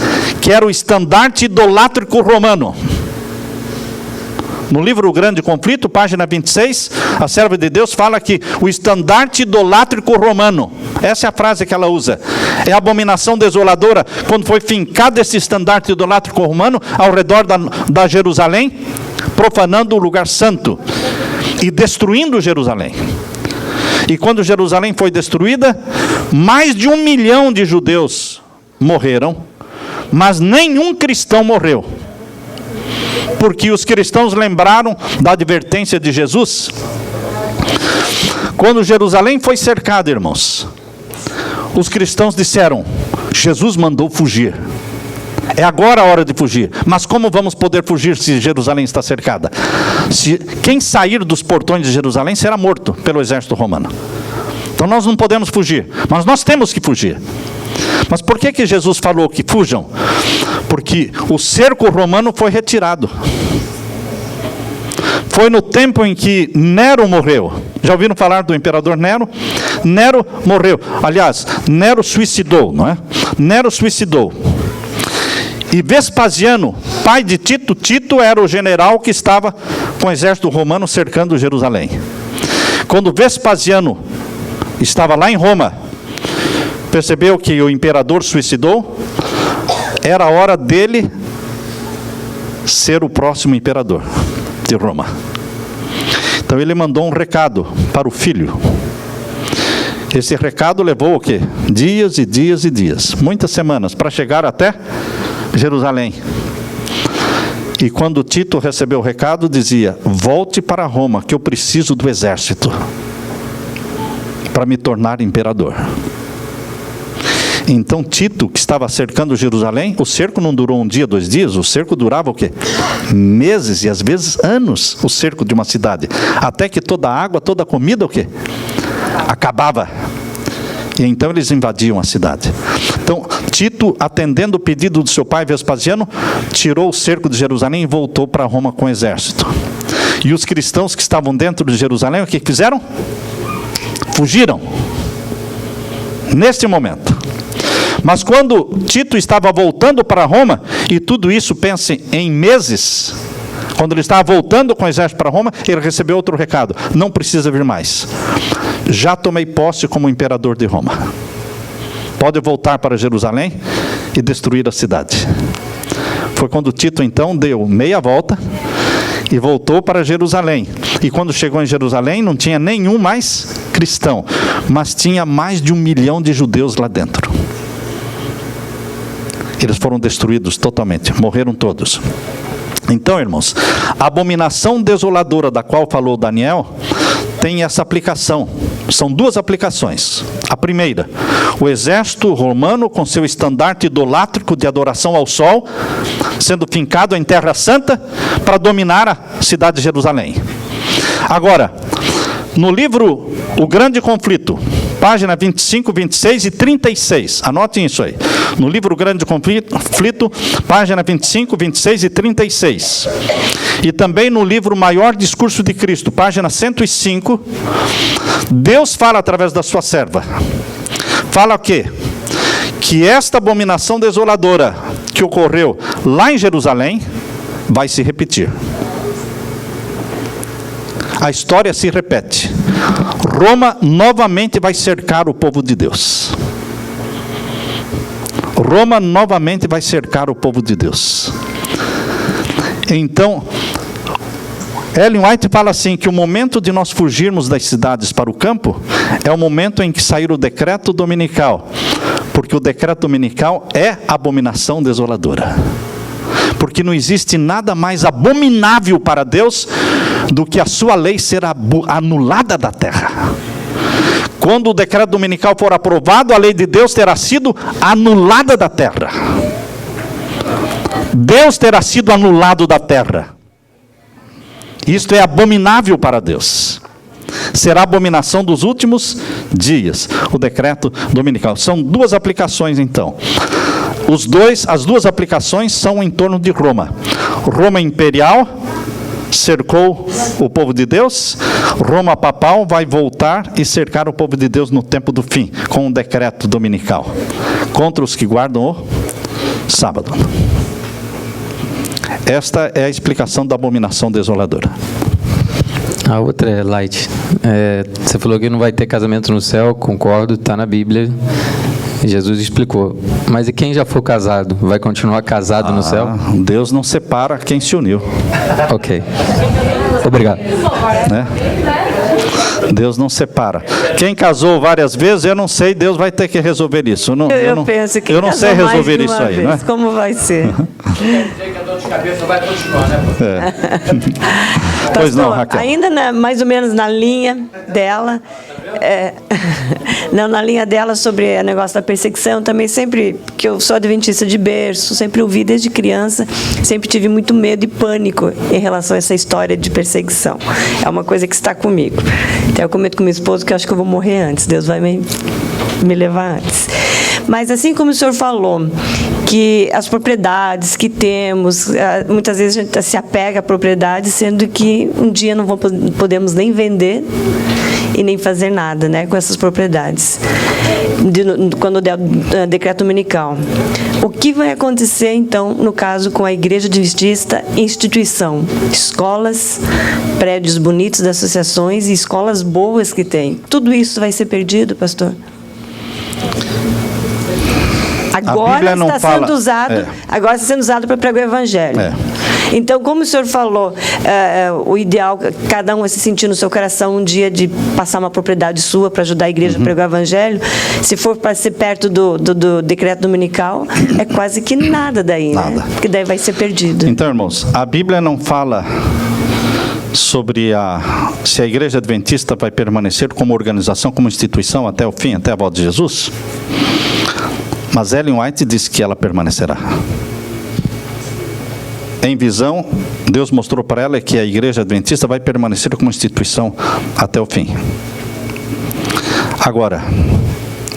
que era o estandarte idolátrico romano. No livro O Grande Conflito, página 26, a serva de Deus fala que o estandarte idolátrico romano, essa é a frase que ela usa, é a abominação desoladora, quando foi fincado esse estandarte idolátrico romano ao redor da Jerusalém, profanando o lugar santo e destruindo Jerusalém. E quando Jerusalém foi destruída, mais de 1 milhão de judeus morreram, mas nenhum cristão morreu. Porque os cristãos lembraram da advertência de Jesus. Quando Jerusalém foi cercada, irmãos, os cristãos disseram, Jesus mandou fugir. É agora a hora de fugir. Mas como vamos poder fugir se Jerusalém está cercada? Quem sair dos portões de Jerusalém será morto pelo exército romano. Então nós não podemos fugir, mas nós temos que fugir. Mas por que Jesus falou que fujam? Porque o cerco romano foi retirado. Foi no tempo em que Nero morreu. Já ouviram falar do imperador Nero? Nero morreu. Aliás, Nero suicidou, não é? Nero suicidou. E Vespasiano, pai de Tito, Tito era o general que estava com o exército romano cercando Jerusalém. Quando Vespasiano estava lá em Roma, percebeu que o imperador suicidou, era a hora dele ser o próximo imperador de Roma. Então ele mandou um recado para o filho. Esse recado levou o quê? Dias e dias e dias, muitas semanas, para chegar até Jerusalém. E quando Tito recebeu o recado, dizia: volte para Roma, que eu preciso do exército para me tornar imperador. Então Tito, que estava cercando Jerusalém, o cerco não durou um dia, 2 dias, o cerco durava o quê? Meses e às vezes anos, o cerco de uma cidade, até que toda a água, toda a comida, o quê? Acabava. E então eles invadiam a cidade. Então Tito, atendendo o pedido do seu pai Vespasiano, tirou o cerco de Jerusalém e voltou para Roma com o exército. E os cristãos que estavam dentro de Jerusalém, o que fizeram? Fugiram. Neste momento. Mas quando Tito estava voltando para Roma, e tudo isso, pense em meses, quando ele estava voltando com o exército para Roma, ele recebeu outro recado: não precisa vir mais, já tomei posse como imperador de Roma, pode voltar para Jerusalém e destruir a cidade. Foi quando Tito então deu meia volta e voltou para Jerusalém. E quando chegou em Jerusalém, não tinha nenhum mais cristão, mas tinha mais de 1 milhão de judeus lá dentro. Eles foram destruídos totalmente, morreram todos. Então, irmãos, a abominação desoladora da qual falou Daniel tem essa aplicação. São 2 aplicações. A primeira, o exército romano com seu estandarte idolátrico de adoração ao sol, sendo fincado em Terra Santa para dominar a cidade de Jerusalém. Agora, no livro O Grande Conflito, página 25, 26 e 36. Anotem isso aí. No livro O Grande Conflito, página 25, 26 e 36. E também no livro Maior Discurso de Cristo, página 105, Deus fala através da sua serva. Fala o quê? Que esta abominação desoladora que ocorreu lá em Jerusalém vai se repetir. A história se repete. Roma novamente vai cercar o povo de Deus. Roma novamente vai cercar o povo de Deus. Então, Ellen White fala assim, que o momento de nós fugirmos das cidades para o campo é o momento em que sair o decreto dominical, porque o decreto dominical é abominação desoladora. Porque não existe nada mais abominável para Deus do que a sua lei ser anulada da terra. Quando o decreto dominical for aprovado, a lei de Deus terá sido anulada da terra. Deus terá sido anulado da terra. Isto é abominável para Deus. Será a abominação dos últimos dias, o decreto dominical. São 2 aplicações então. As 2 aplicações são em torno de Roma. Roma imperial cercou o povo de Deus. Roma papal vai voltar e cercar o povo de Deus no tempo do fim, com um decreto dominical, contra os que guardam o sábado. Esta é a explicação da abominação desoladora. A outra é light. Você falou que não vai ter casamento no céu, concordo, está na Bíblia. Jesus explicou. Mas e quem já for casado? Vai continuar casado no céu? Deus não separa quem se uniu. Ok. Obrigado. Né? Deus não separa. Quem casou várias vezes, eu não sei, Deus vai ter que resolver isso. Eu penso que eu não sei resolver isso aí, vez, né? Como vai ser? Quer dizer que a dor de cabeça vai continuar, né? Pois não, Pastor, Raquel. ainda mais ou menos na linha dela, não, na linha dela sobre o negócio da perseguição, também sempre, que eu sou adventista de berço, sempre ouvi desde criança, sempre tive muito medo e pânico em relação a essa história de perseguição. É uma coisa que está comigo. Até eu comento com meu esposo que eu acho que eu vou morrer antes, Deus vai me levar antes. Mas assim como o senhor falou, que as propriedades que temos, muitas vezes a gente se apega à propriedade, sendo que um dia não podemos nem vender e nem fazer nada, né, com essas propriedades, quando der o decreto dominical. O que vai acontecer, então, no caso com a Igreja Adventista instituição? Escolas, prédios bonitos das associações e escolas boas que tem. Tudo isso vai ser perdido, pastor? Agora está sendo usado, agora está sendo usado para pregar o evangelho. Então, como o senhor falou, o ideal, cada um vai se sentir no seu coração um dia de passar uma propriedade sua para ajudar a igreja a pregar o evangelho. Se for para ser perto do decreto dominical, é quase que nada daí, né? Porque daí vai ser perdido. Então, irmãos, a Bíblia não fala sobre se a Igreja Adventista vai permanecer como organização, como instituição até o fim, até a volta de Jesus. Mas Ellen White diz que ela permanecerá. Em visão, Deus mostrou para ela que a Igreja Adventista vai permanecer como instituição até o fim. Agora,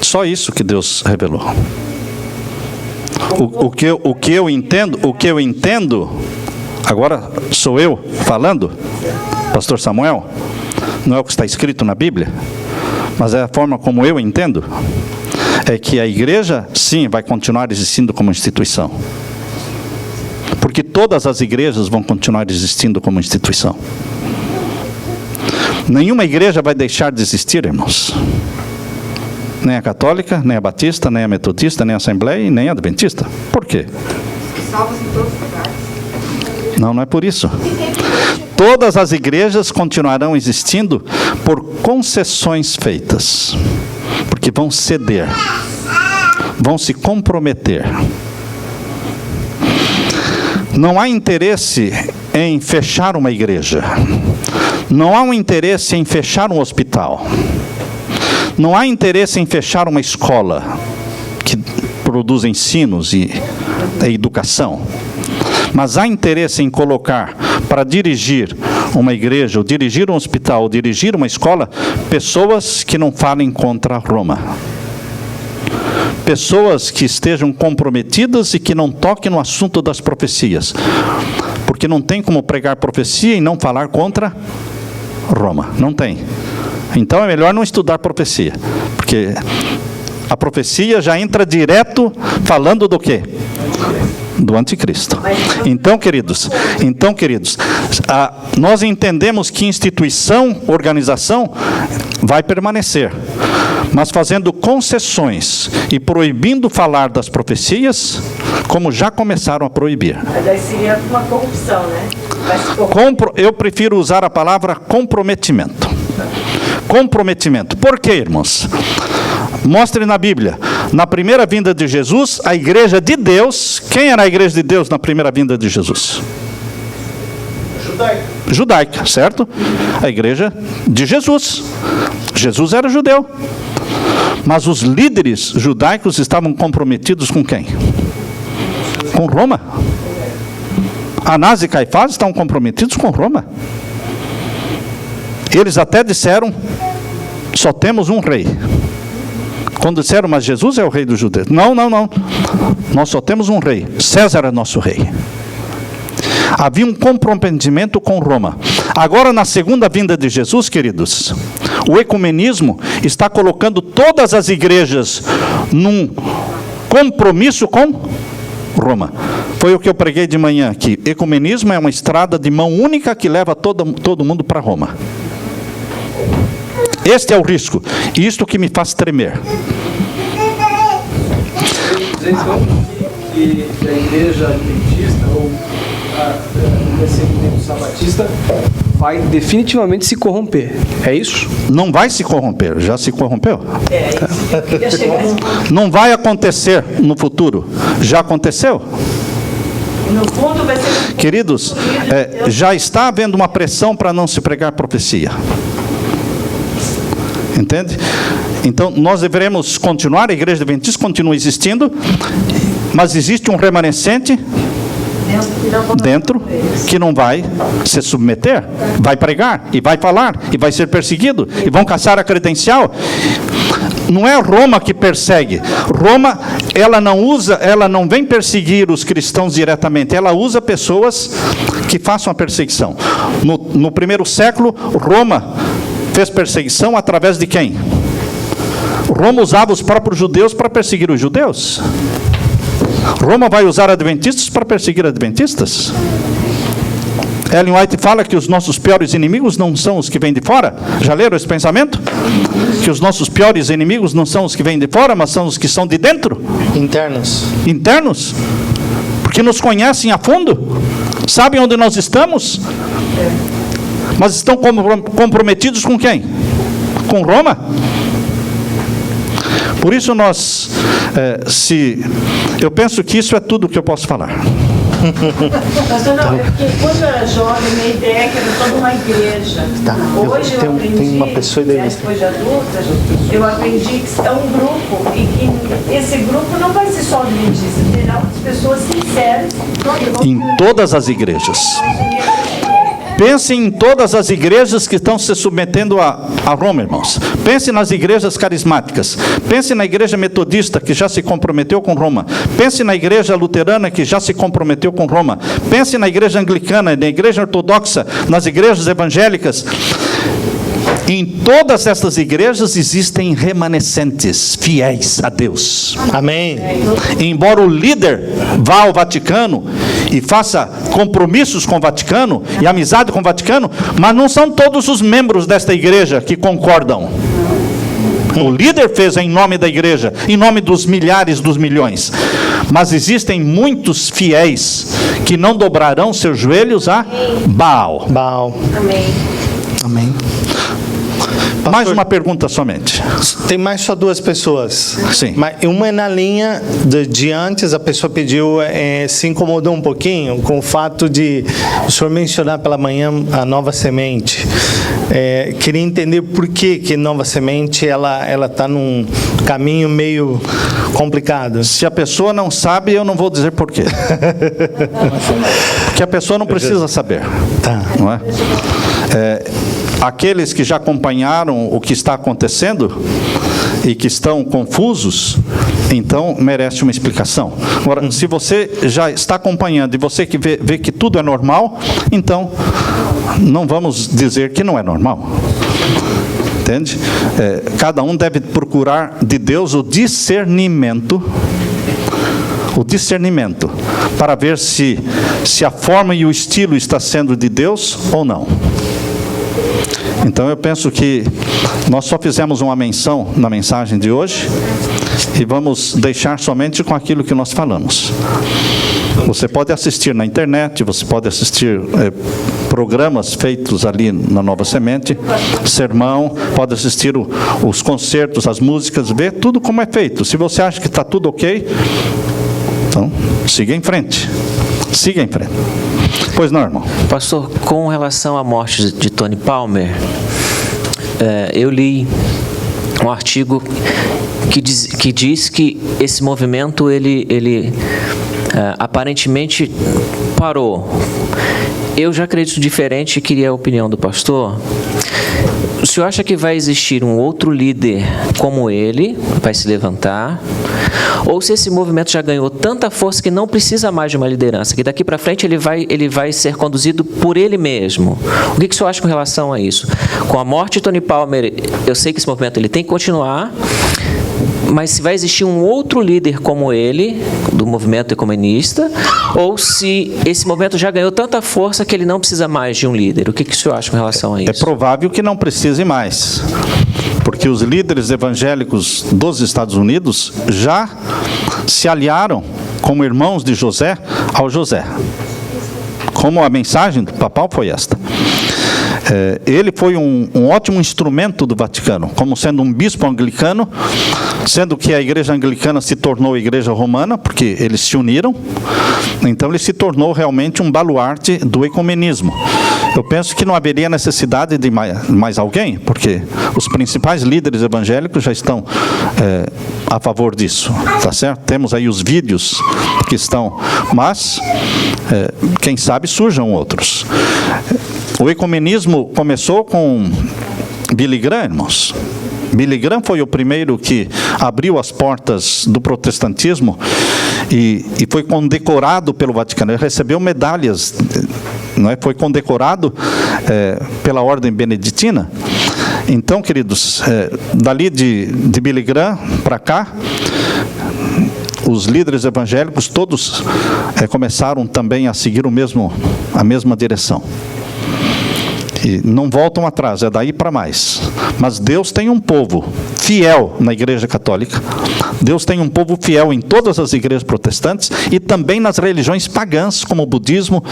só isso que Deus revelou. O que eu entendo, agora sou eu falando, pastor Samuel, não é o que está escrito na Bíblia, mas é a forma como eu entendo, é que a igreja, sim, vai continuar existindo como instituição. Porque todas as igrejas vão continuar existindo como instituição. Nenhuma igreja vai deixar de existir, irmãos. Nem a católica, nem a batista, nem a metodista, nem a assembleia e nem a adventista. Por quê? Não é por isso. Todas as igrejas continuarão existindo por concessões feitas. Porque vão ceder. Vão se comprometer. Não há interesse em fechar uma igreja. Não há um interesse em fechar um hospital. Não há interesse em fechar uma escola que produz ensinos e educação. Mas há interesse em colocar para dirigir uma igreja, ou dirigir um hospital, ou dirigir uma escola, pessoas que não falem contra Roma. Pessoas que estejam comprometidas e que não toquem no assunto das profecias. Porque não tem como pregar profecia e não falar contra Roma. Não tem. Então é melhor não estudar profecia. Porque a profecia já entra direto falando do quê? Do anticristo. Então, queridos, nós entendemos que instituição, organização, vai permanecer, mas fazendo concessões e proibindo falar das profecias, como já começaram a proibir. Mas aí seria uma corrupção, né? Eu prefiro usar a palavra comprometimento. Comprometimento. Por quê, irmãos? Mostre na Bíblia. Na primeira vinda de Jesus, a igreja de Deus, quem era a igreja de Deus na primeira vinda de Jesus? Judaica, certo? A igreja de Jesus. Jesus era judeu. Mas os líderes judaicos estavam comprometidos com quem? Com Roma. Anás e Caifás estavam comprometidos com Roma. Eles até disseram, só temos um rei. Quando disseram, mas Jesus é o rei dos judeus. Não. Nós só temos um rei. César é nosso rei. Havia um comprometimento com Roma. Agora, na segunda vinda de Jesus, queridos, o ecumenismo está colocando todas as igrejas num compromisso com Roma. Foi o que eu preguei de manhã aqui. Ecumenismo é uma estrada de mão única que leva todo mundo para Roma. Este é o risco. E isto que me faz tremer. Então, que a igreja adventista ou a descendente sabatista vai definitivamente se corromper. É isso? Não vai se corromper. Já se corrompeu? Não vai acontecer no futuro. Já aconteceu? No fundo vai ser... Queridos, já está havendo uma pressão para não se pregar profecia. Entende? Então, nós deveremos continuar, a igreja adventista continua existindo, mas existe um remanescente dentro que não vai se submeter, vai pregar, e vai falar, e vai ser perseguido, e vão caçar a credencial. Não é Roma que persegue. Roma, ela não vem perseguir os cristãos diretamente, ela usa pessoas que façam a perseguição. No primeiro século, Roma fez perseguição através de quem? Roma usava os próprios judeus para perseguir os judeus. Roma vai usar adventistas para perseguir adventistas? Ellen White fala que os nossos piores inimigos não são os que vêm de fora. Já leram esse pensamento? Que os nossos piores inimigos não são os que vêm de fora, mas são os que são de dentro? Internos. Internos? Porque nos conhecem a fundo, sabem onde nós estamos, mas estão comprometidos com quem? Com Roma? Por isso eu penso que isso é tudo o que eu posso falar. Pastor, não, é porque quando eu era jovem, minha ideia é que era toda uma igreja. Hoje eu aprendi, tem uma pessoa depois de adulta, eu aprendi que é um grupo e que esse grupo não vai ser só adventista, terá outras pessoas sinceras. Em todas as igrejas. Pensem em todas as igrejas que estão se submetendo a Roma, irmãos. Pense nas igrejas carismáticas. Pense na igreja metodista, que já se comprometeu com Roma. Pense na igreja luterana, que já se comprometeu com Roma. Pense na igreja anglicana, na igreja ortodoxa, nas igrejas evangélicas. Em todas essas igrejas existem remanescentes fiéis a Deus. Amém. Embora o líder vá ao Vaticano e faça compromissos com o Vaticano e amizade com o Vaticano, mas não são todos os membros desta igreja que concordam. O líder fez em nome da igreja, em nome dos milhares, dos milhões. Mas existem muitos fiéis que não dobrarão seus joelhos a Baal. Baal. Amém. Amém. Mais uma pergunta somente. Tem mais só duas pessoas. Sim. Mas uma é na linha de antes, a pessoa pediu, se incomodou um pouquinho com o fato de o senhor mencionar pela manhã a Nova Semente. Queria entender por que Nova Semente ela está num caminho meio complicado. Se a pessoa não sabe, eu não vou dizer por quê. Porque a pessoa não precisa saber. Tá. Não é? Aqueles que já acompanharam o que está acontecendo e que estão confusos, então merece uma explicação. Agora, se você já está acompanhando e você que vê que tudo é normal, então não vamos dizer que não é normal. Entende? Cada um deve procurar de Deus o discernimento para ver se a forma e o estilo está sendo de Deus ou não. Então eu penso que nós só fizemos uma menção na mensagem de hoje e vamos deixar somente com aquilo que nós falamos. Você pode assistir na internet, você pode assistir programas feitos ali na Nova Semente, sermão, pode assistir os concertos, as músicas, ver tudo como é feito. Se você acha que está tudo ok, então siga em frente. Siga em frente. Pois não, irmão? Pastor, com relação à morte de Tony Palmer, eu li um artigo que diz que esse movimento ele aparentemente parou. Eu já acredito diferente e queria a opinião do pastor. O senhor acha que vai existir um outro líder como ele, vai se levantar? Ou se esse movimento já ganhou tanta força que não precisa mais de uma liderança, que daqui para frente ele vai ser conduzido por ele mesmo? O que o senhor acha com relação a isso? Com a morte de Tony Palmer, eu sei que esse movimento ele tem que continuar, mas se vai existir um outro líder como ele, do movimento ecumenista, ou se esse movimento já ganhou tanta força que ele não precisa mais de um líder. O que o senhor acha com relação a isso? É provável que não precise mais, porque os líderes evangélicos dos Estados Unidos já se aliaram como irmãos de José ao José. Como a mensagem do papal foi esta. Ele foi um ótimo instrumento do Vaticano, como sendo um bispo anglicano, sendo que a igreja anglicana se tornou a igreja romana, porque eles se uniram, então ele se tornou realmente um baluarte do ecumenismo. Eu penso que não haveria necessidade de mais alguém, porque os principais líderes evangélicos já estão a favor disso, tá certo? Temos aí os vídeos que estão, mas quem sabe surjam outros. O ecumenismo começou com Billy Graham, irmãos. Billy Graham foi o primeiro que abriu as portas do protestantismo e foi condecorado pelo Vaticano. Ele recebeu medalhas, não é? Foi condecorado pela ordem beneditina. Então, queridos, dali de Billy Graham para cá, os líderes evangélicos todos começaram também a seguir a mesma direção. E não voltam atrás, é daí para mais. Mas Deus tem um povo fiel na Igreja Católica. Deus tem um povo fiel em todas as igrejas protestantes e também nas religiões pagãs, como o budismo,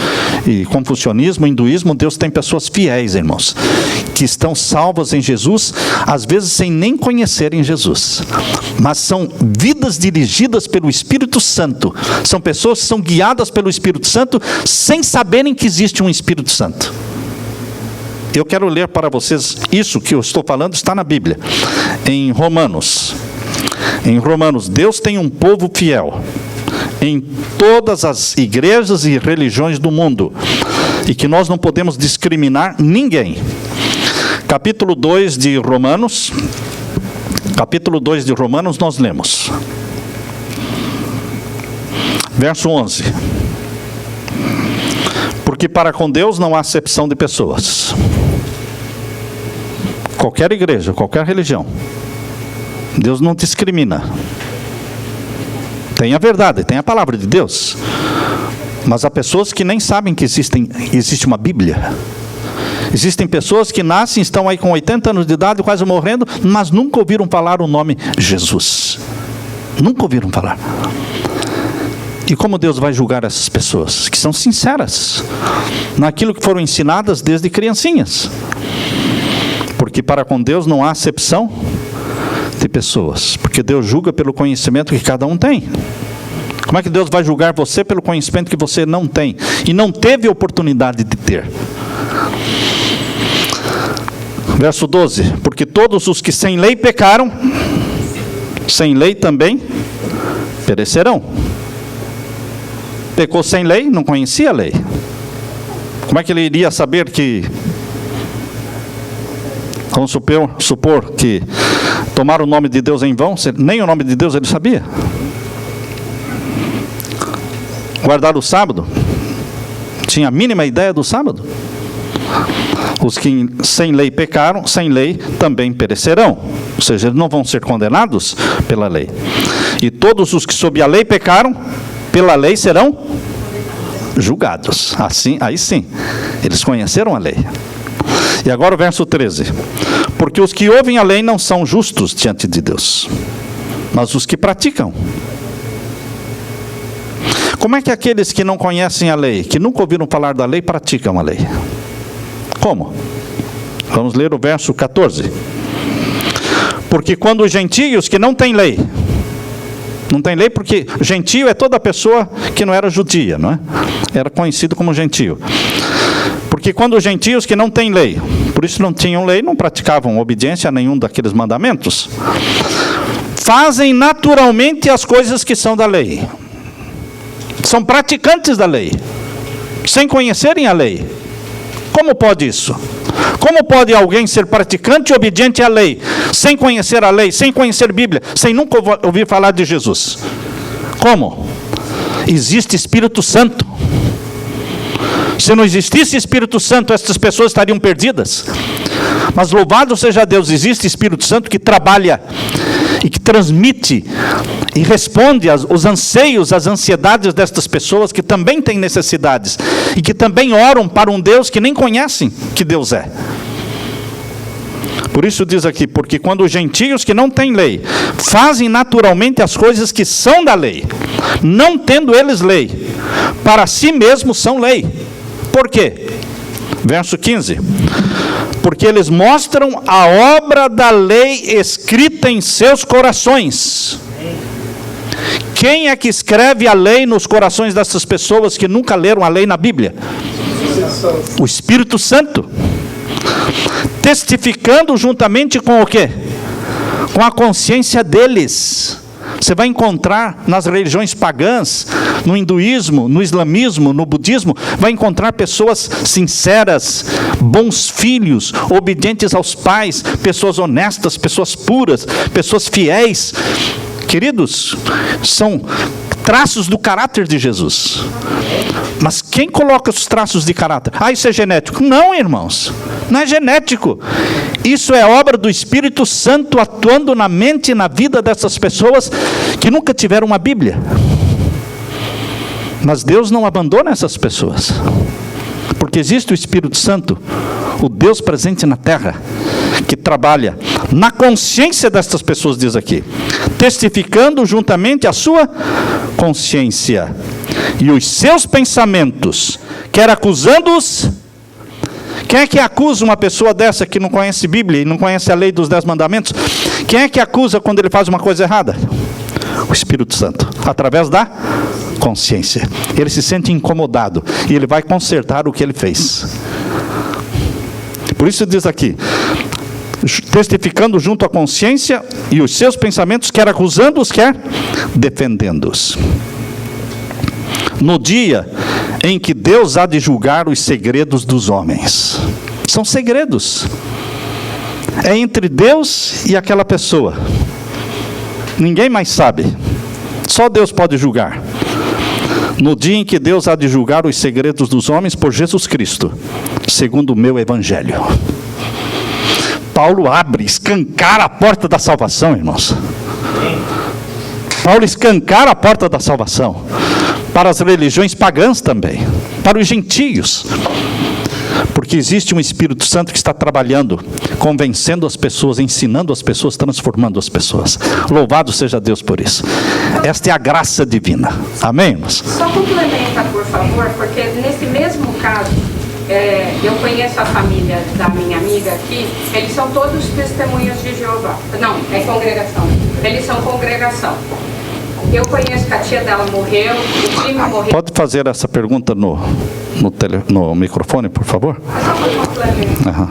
e confucionismo, hinduísmo. Deus tem pessoas fiéis, irmãos, que estão salvas em Jesus, às vezes sem nem conhecerem Jesus. Mas são vidas dirigidas pelo Espírito Santo. São pessoas que são guiadas pelo Espírito Santo sem saberem que existe um Espírito Santo. Eu quero ler para vocês isso que eu estou falando, está na Bíblia. Em Romanos, Deus tem um povo fiel em todas as igrejas e religiões do mundo, e que nós não podemos discriminar ninguém. Capítulo 2 de Romanos, nós lemos. Verso 11. Porque para com Deus não há acepção de pessoas. Qualquer igreja, qualquer religião, Deus não discrimina. Tem a verdade, tem a palavra de Deus, mas há pessoas que nem sabem que existe uma Bíblia. Existem pessoas que nascem, estão aí com 80 anos de idade, quase morrendo, mas nunca ouviram falar o nome Jesus. Nunca ouviram falar. E como Deus vai julgar essas pessoas? Que são sinceras naquilo que foram ensinadas desde criancinhas. Porque para com Deus não há acepção de pessoas. Porque Deus julga pelo conhecimento que cada um tem. Como é que Deus vai julgar você pelo conhecimento que você não tem e não teve oportunidade de ter? Verso 12. Porque todos os que sem lei pecaram, sem lei também perecerão. Pecou sem lei, não conhecia a lei. Como é que ele iria saber que... Vamos supor que tomar o nome de Deus em vão, nem o nome de Deus ele sabia. Guardar o sábado, tinha a mínima ideia do sábado. Os que sem lei pecaram, sem lei também perecerão. Ou seja, eles não vão ser condenados pela lei. E todos os que sob a lei pecaram, pela lei serão julgados. Assim, aí sim, eles conheceram a lei. E agora o verso 13. Porque os que ouvem a lei não são justos diante de Deus, mas os que praticam. Como é que aqueles que não conhecem a lei, que nunca ouviram falar da lei, praticam a lei? Como? Vamos ler o verso 14. Porque quando os gentios que não têm lei, não tem lei porque gentio é toda pessoa que não era judia, não é? Era conhecido como gentio. Porque quando os gentios que não têm lei, por isso não tinham lei, não praticavam obediência a nenhum daqueles mandamentos, fazem naturalmente as coisas que são da lei. São praticantes da lei, sem conhecerem a lei. Como pode isso? Como pode alguém ser praticante e obediente à lei, sem conhecer a lei, sem conhecer a Bíblia, sem nunca ouvir falar de Jesus? Como? Existe Espírito Santo. Se não existisse Espírito Santo, essas pessoas estariam perdidas. Mas louvado seja Deus, existe Espírito Santo que trabalha e que transmite e responde aos anseios, às ansiedades destas pessoas que também têm necessidades e que também oram para um Deus que nem conhecem que Deus é. Por isso diz aqui, porque quando os gentios que não têm lei fazem naturalmente as coisas que são da lei, não tendo eles lei, para si mesmos são lei. Por quê? Verso 15. Porque eles mostram a obra da lei escrita em seus corações. Quem é que escreve a lei nos corações dessas pessoas que nunca leram a lei na Bíblia? O Espírito Santo. Testificando juntamente com o quê? Com a consciência deles. Você vai encontrar nas religiões pagãs, no hinduísmo, no islamismo, no budismo, vai encontrar pessoas sinceras, bons filhos, obedientes aos pais, pessoas honestas, pessoas puras, pessoas fiéis. Queridos, são traços do caráter de Jesus. Mas quem coloca os traços de caráter? Ah, isso é genético. Não, irmãos, não é genético. Isso é obra do Espírito Santo atuando na mente e na vida dessas pessoas que nunca tiveram uma Bíblia. Mas Deus não abandona essas pessoas, porque existe o Espírito Santo, o Deus presente na terra, que trabalha na consciência destas pessoas, diz aqui, testificando juntamente a sua consciência e os seus pensamentos, quer acusando-os. Quem é que acusa uma pessoa dessa que não conhece Bíblia e não conhece a lei dos 10 mandamentos? Quem é que acusa quando ele faz uma coisa errada? O Espírito Santo, através da consciência. Ele se sente incomodado e ele vai consertar o que ele fez. Por isso diz aqui, testificando junto à consciência e os seus pensamentos, quer acusando-os, quer defendendo-os. No dia em que Deus há de julgar os segredos dos homens. São segredos. É entre Deus e aquela pessoa. Ninguém mais sabe. Só Deus pode julgar. No dia em que Deus há de julgar os segredos dos homens por Jesus Cristo, segundo o meu evangelho. Paulo abre, escancara a porta da salvação, irmãos. Paulo escancara a porta da salvação para as religiões pagãs também, para os gentios, porque existe um Espírito Santo que está trabalhando, convencendo as pessoas, ensinando as pessoas, transformando as pessoas. Louvado seja Deus por isso. Esta é a graça divina. Amém, irmãos? Só complementa, por favor, porque nesse mesmo caso, eu conheço a família da minha amiga aqui, eles são todos testemunhas de Jeová. Não, é congregação. Eles são congregação. Eu conheço que a tia dela morreu, o primo morreu. Pode fazer essa pergunta no microfone, por favor? Só para complementar. Uhum.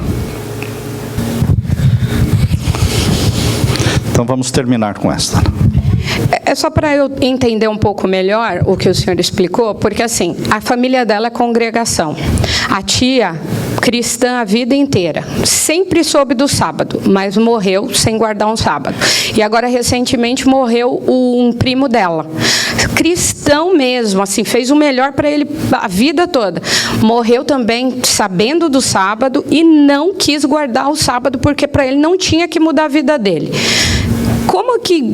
Então vamos terminar com esta. É só para eu entender um pouco melhor o que o senhor explicou, porque assim, a família dela é congregação. A tia, cristã a vida inteira, sempre soube do sábado, mas morreu sem guardar um sábado. E agora, recentemente, morreu um primo dela. Cristão mesmo, assim, fez o melhor para ele a vida toda. Morreu também sabendo do sábado e não quis guardar o sábado, porque para ele não tinha que mudar a vida dele. Como que,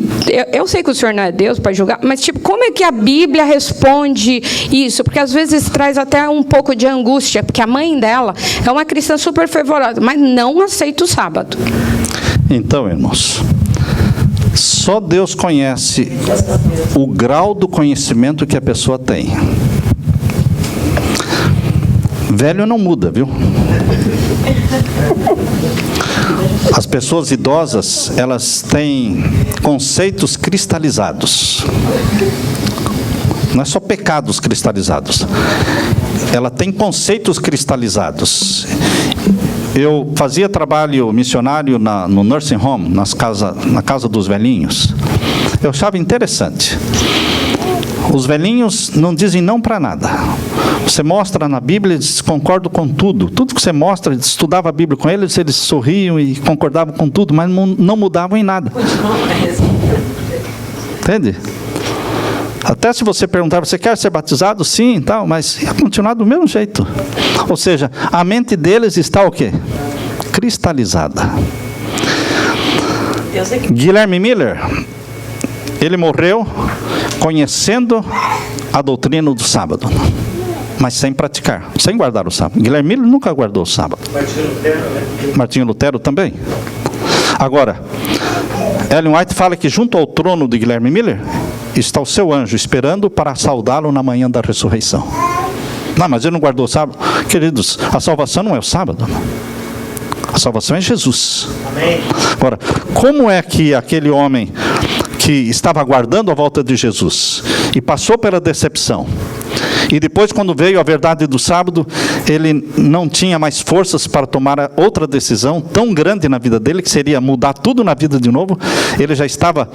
eu sei que o senhor não é Deus para julgar, mas tipo, como é que a Bíblia responde isso? Porque às vezes traz até um pouco de angústia, porque a mãe dela é uma cristã super fervorosa, mas não aceita o sábado. Então, irmãos, só Deus conhece o grau do conhecimento que a pessoa tem. Velho não muda, viu? As pessoas idosas, elas têm conceitos cristalizados. Não é só pecados cristalizados. Ela tem conceitos cristalizados. Eu fazia trabalho missionário no nursing home, na casa dos velhinhos. Eu achava interessante. Os velhinhos não dizem não para nada. Você mostra na Bíblia, eles concordam com tudo. Tudo que você mostra, estudava a Bíblia com eles sorriam e concordavam com tudo, mas não mudavam em nada. Entende? Até se você perguntar, você quer ser batizado? Sim, tal, mas ia continuar do mesmo jeito. Ou seja, a mente deles está o quê? Cristalizada. Guilherme Miller, ele morreu conhecendo a doutrina do sábado, mas sem praticar, sem guardar o sábado. Guilherme Miller nunca guardou o sábado. Martinho Lutero também. Agora, Ellen White fala que junto ao trono de Guilherme Miller está o seu anjo esperando para saudá-lo na manhã da ressurreição. Não, mas ele não guardou o sábado. Queridos, a salvação não é o sábado. A salvação é Jesus. Amém. Agora, como é que aquele homem que estava aguardando a volta de Jesus e passou pela decepção, e depois, quando veio a verdade do sábado, ele não tinha mais forças para tomar outra decisão tão grande na vida dele, que seria mudar tudo na vida de novo. Ele já estava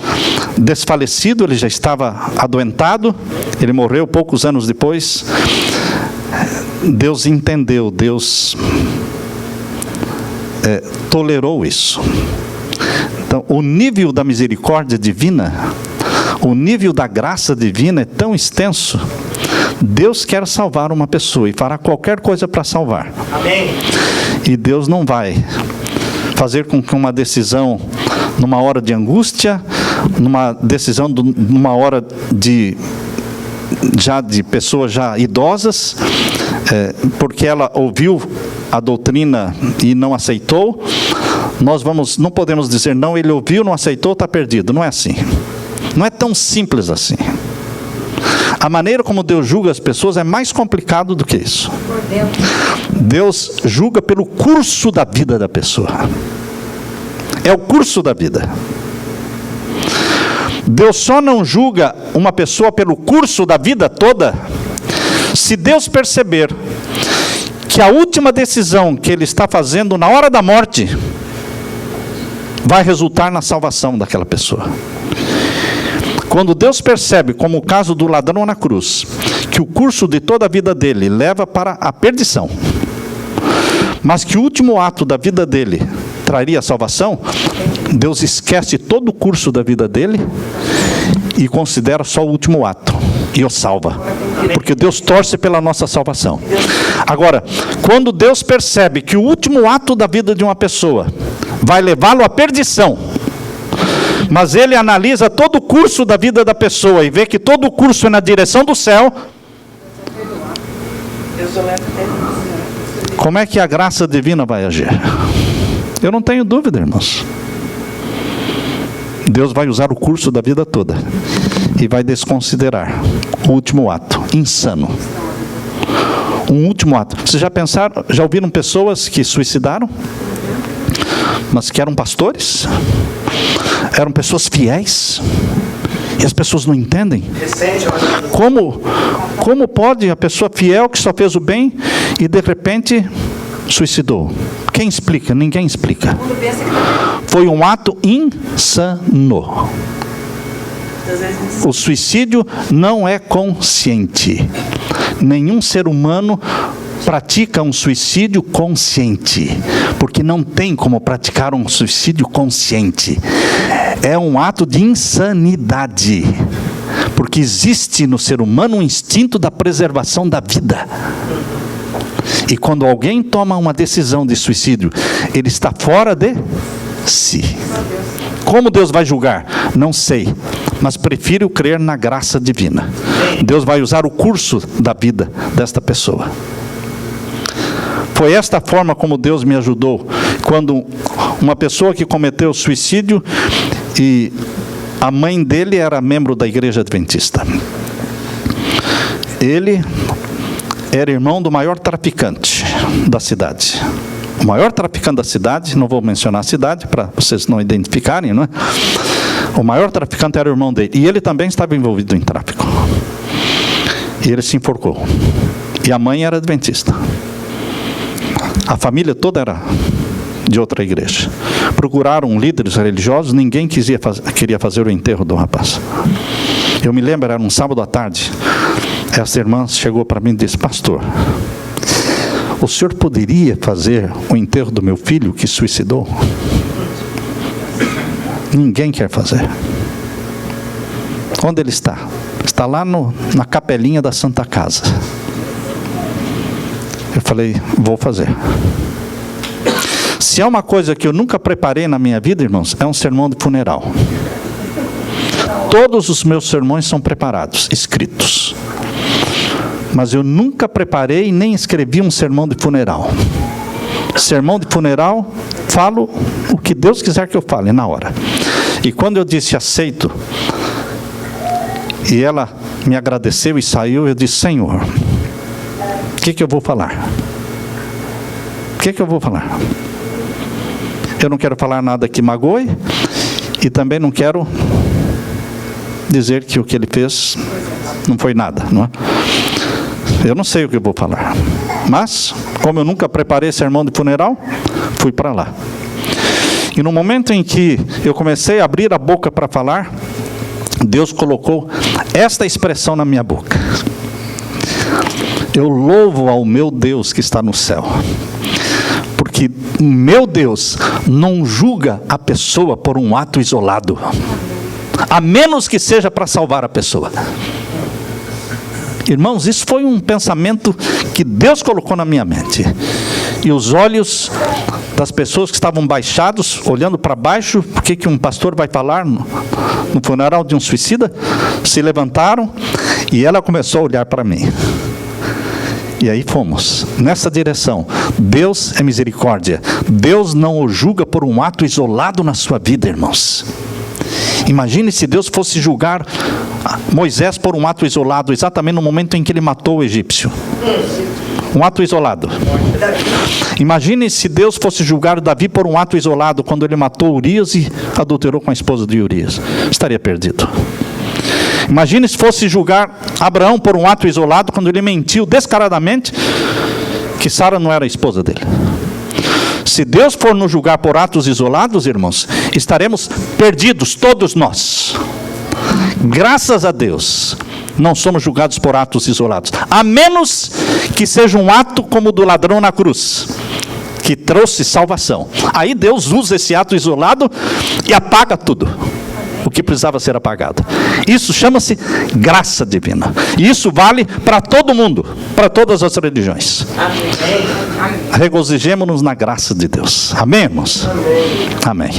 desfalecido, ele já estava adoentado, ele morreu poucos anos depois. Deus entendeu, Deus tolerou isso. Então, o nível da misericórdia divina, o nível da graça divina é tão extenso. Deus quer salvar uma pessoa e fará qualquer coisa para salvar. Amém. E Deus não vai fazer com que uma decisão, numa hora de angústia, numa decisão, numa hora de pessoas já idosas, porque ela ouviu a doutrina e não aceitou, não podemos dizer, não, ele ouviu, não aceitou, está perdido. Não é assim. Não é tão simples assim. A maneira como Deus julga as pessoas é mais complicado do que isso. Deus julga pelo curso da vida da pessoa. É o curso da vida. Deus só não julga uma pessoa pelo curso da vida toda se Deus perceber que a última decisão que ele está fazendo na hora da morte vai resultar na salvação daquela pessoa. Quando Deus percebe, como o caso do ladrão na cruz, que o curso de toda a vida dele leva para a perdição, mas que o último ato da vida dele traria a salvação, Deus esquece todo o curso da vida dele e considera só o último ato e o salva, porque Deus torce pela nossa salvação. Agora, quando Deus percebe que o último ato da vida de uma pessoa vai levá-lo à perdição, mas ele analisa todo o curso da vida da pessoa e vê que todo o curso é na direção do céu, como é que a graça divina vai agir? Eu não tenho dúvida, irmãos. Deus vai usar o curso da vida toda e vai desconsiderar o último ato, insano. Um último ato. Vocês já pensaram, já ouviram pessoas que suicidaram? Mas que eram pastores? Eram pessoas fiéis? E as pessoas não entendem? Como pode a pessoa fiel que só fez o bem e de repente suicidou? Quem explica? Ninguém explica. Foi um ato insano. O suicídio não é consciente. Nenhum ser humano pratica um suicídio consciente, porque não tem como praticar um suicídio consciente. É um ato de insanidade, porque existe no ser humano um instinto da preservação da vida. E quando alguém toma uma decisão de suicídio, ele está fora de si. Como Deus vai julgar? Não sei, mas prefiro crer na graça divina. Deus vai usar o curso da vida desta pessoa. Foi esta forma como Deus me ajudou, quando uma pessoa que cometeu suicídio e a mãe dele era membro da igreja adventista. Ele era irmão do maior traficante da cidade. O maior traficante da cidade, não vou mencionar a cidade para vocês não identificarem, não é? O maior traficante era o irmão dele. E ele também estava envolvido em tráfico. E ele se enforcou. E a mãe era adventista. A família toda era de outra igreja. Procuraram líderes religiosos, ninguém queria fazer o enterro do rapaz. Eu me lembro, era um sábado à tarde. Essa irmã chegou para mim e disse: pastor, o senhor poderia fazer o enterro do meu filho que suicidou? Ninguém quer fazer. Onde ele está? Está lá na capelinha da Santa Casa. Eu falei: vou fazer. Se é uma coisa que eu nunca preparei na minha vida, irmãos, é um sermão de funeral. Todos os meus sermões são preparados, escritos. Mas eu nunca preparei nem escrevi um sermão de funeral. Sermão de funeral, falo o que Deus quiser que eu fale na hora. E quando eu disse aceito, e ela me agradeceu e saiu, eu disse: Senhor, o que eu vou falar? O que eu vou falar? Eu não quero falar nada que magoe, e também não quero dizer que o que ele fez não foi nada, não é? Eu não sei o que eu vou falar, mas como eu nunca preparei sermão de funeral, fui para lá. E no momento em que eu comecei a abrir a boca para falar, Deus colocou esta expressão na minha boca: eu louvo ao meu Deus que está no céu, porque meu Deus não julga a pessoa por um ato isolado, a menos que seja para salvar a pessoa. Irmãos, isso foi um pensamento que Deus colocou na minha mente. E os olhos das pessoas que estavam baixados, olhando para baixo, o que um pastor vai falar no funeral de um suicida? Se levantaram e ela começou a olhar para mim. E aí fomos nessa direção. Deus é misericórdia. Deus não o julga por um ato isolado na sua vida, irmãos. Imagine se Deus fosse julgar Moisés por um ato isolado, exatamente no momento em que ele matou o egípcio. Um ato isolado. Imagine se Deus fosse julgar Davi por um ato isolado, quando ele matou Urias e adulterou com a esposa de Urias. Estaria perdido. Imagine se fosse julgar Abraão por um ato isolado, quando ele mentiu descaradamente que Sara não era a esposa dele. Se Deus for nos julgar por atos isolados, irmãos, estaremos perdidos, todos nós. Graças a Deus, não somos julgados por atos isolados, a menos que seja um ato como o do ladrão na cruz, que trouxe salvação. Aí Deus usa esse ato isolado e apaga tudo o que precisava ser apagado. Isso chama-se graça divina. E isso vale para todo mundo, para todas as religiões. Regozijemo-nos na graça de Deus. Amém, irmãos? Amém.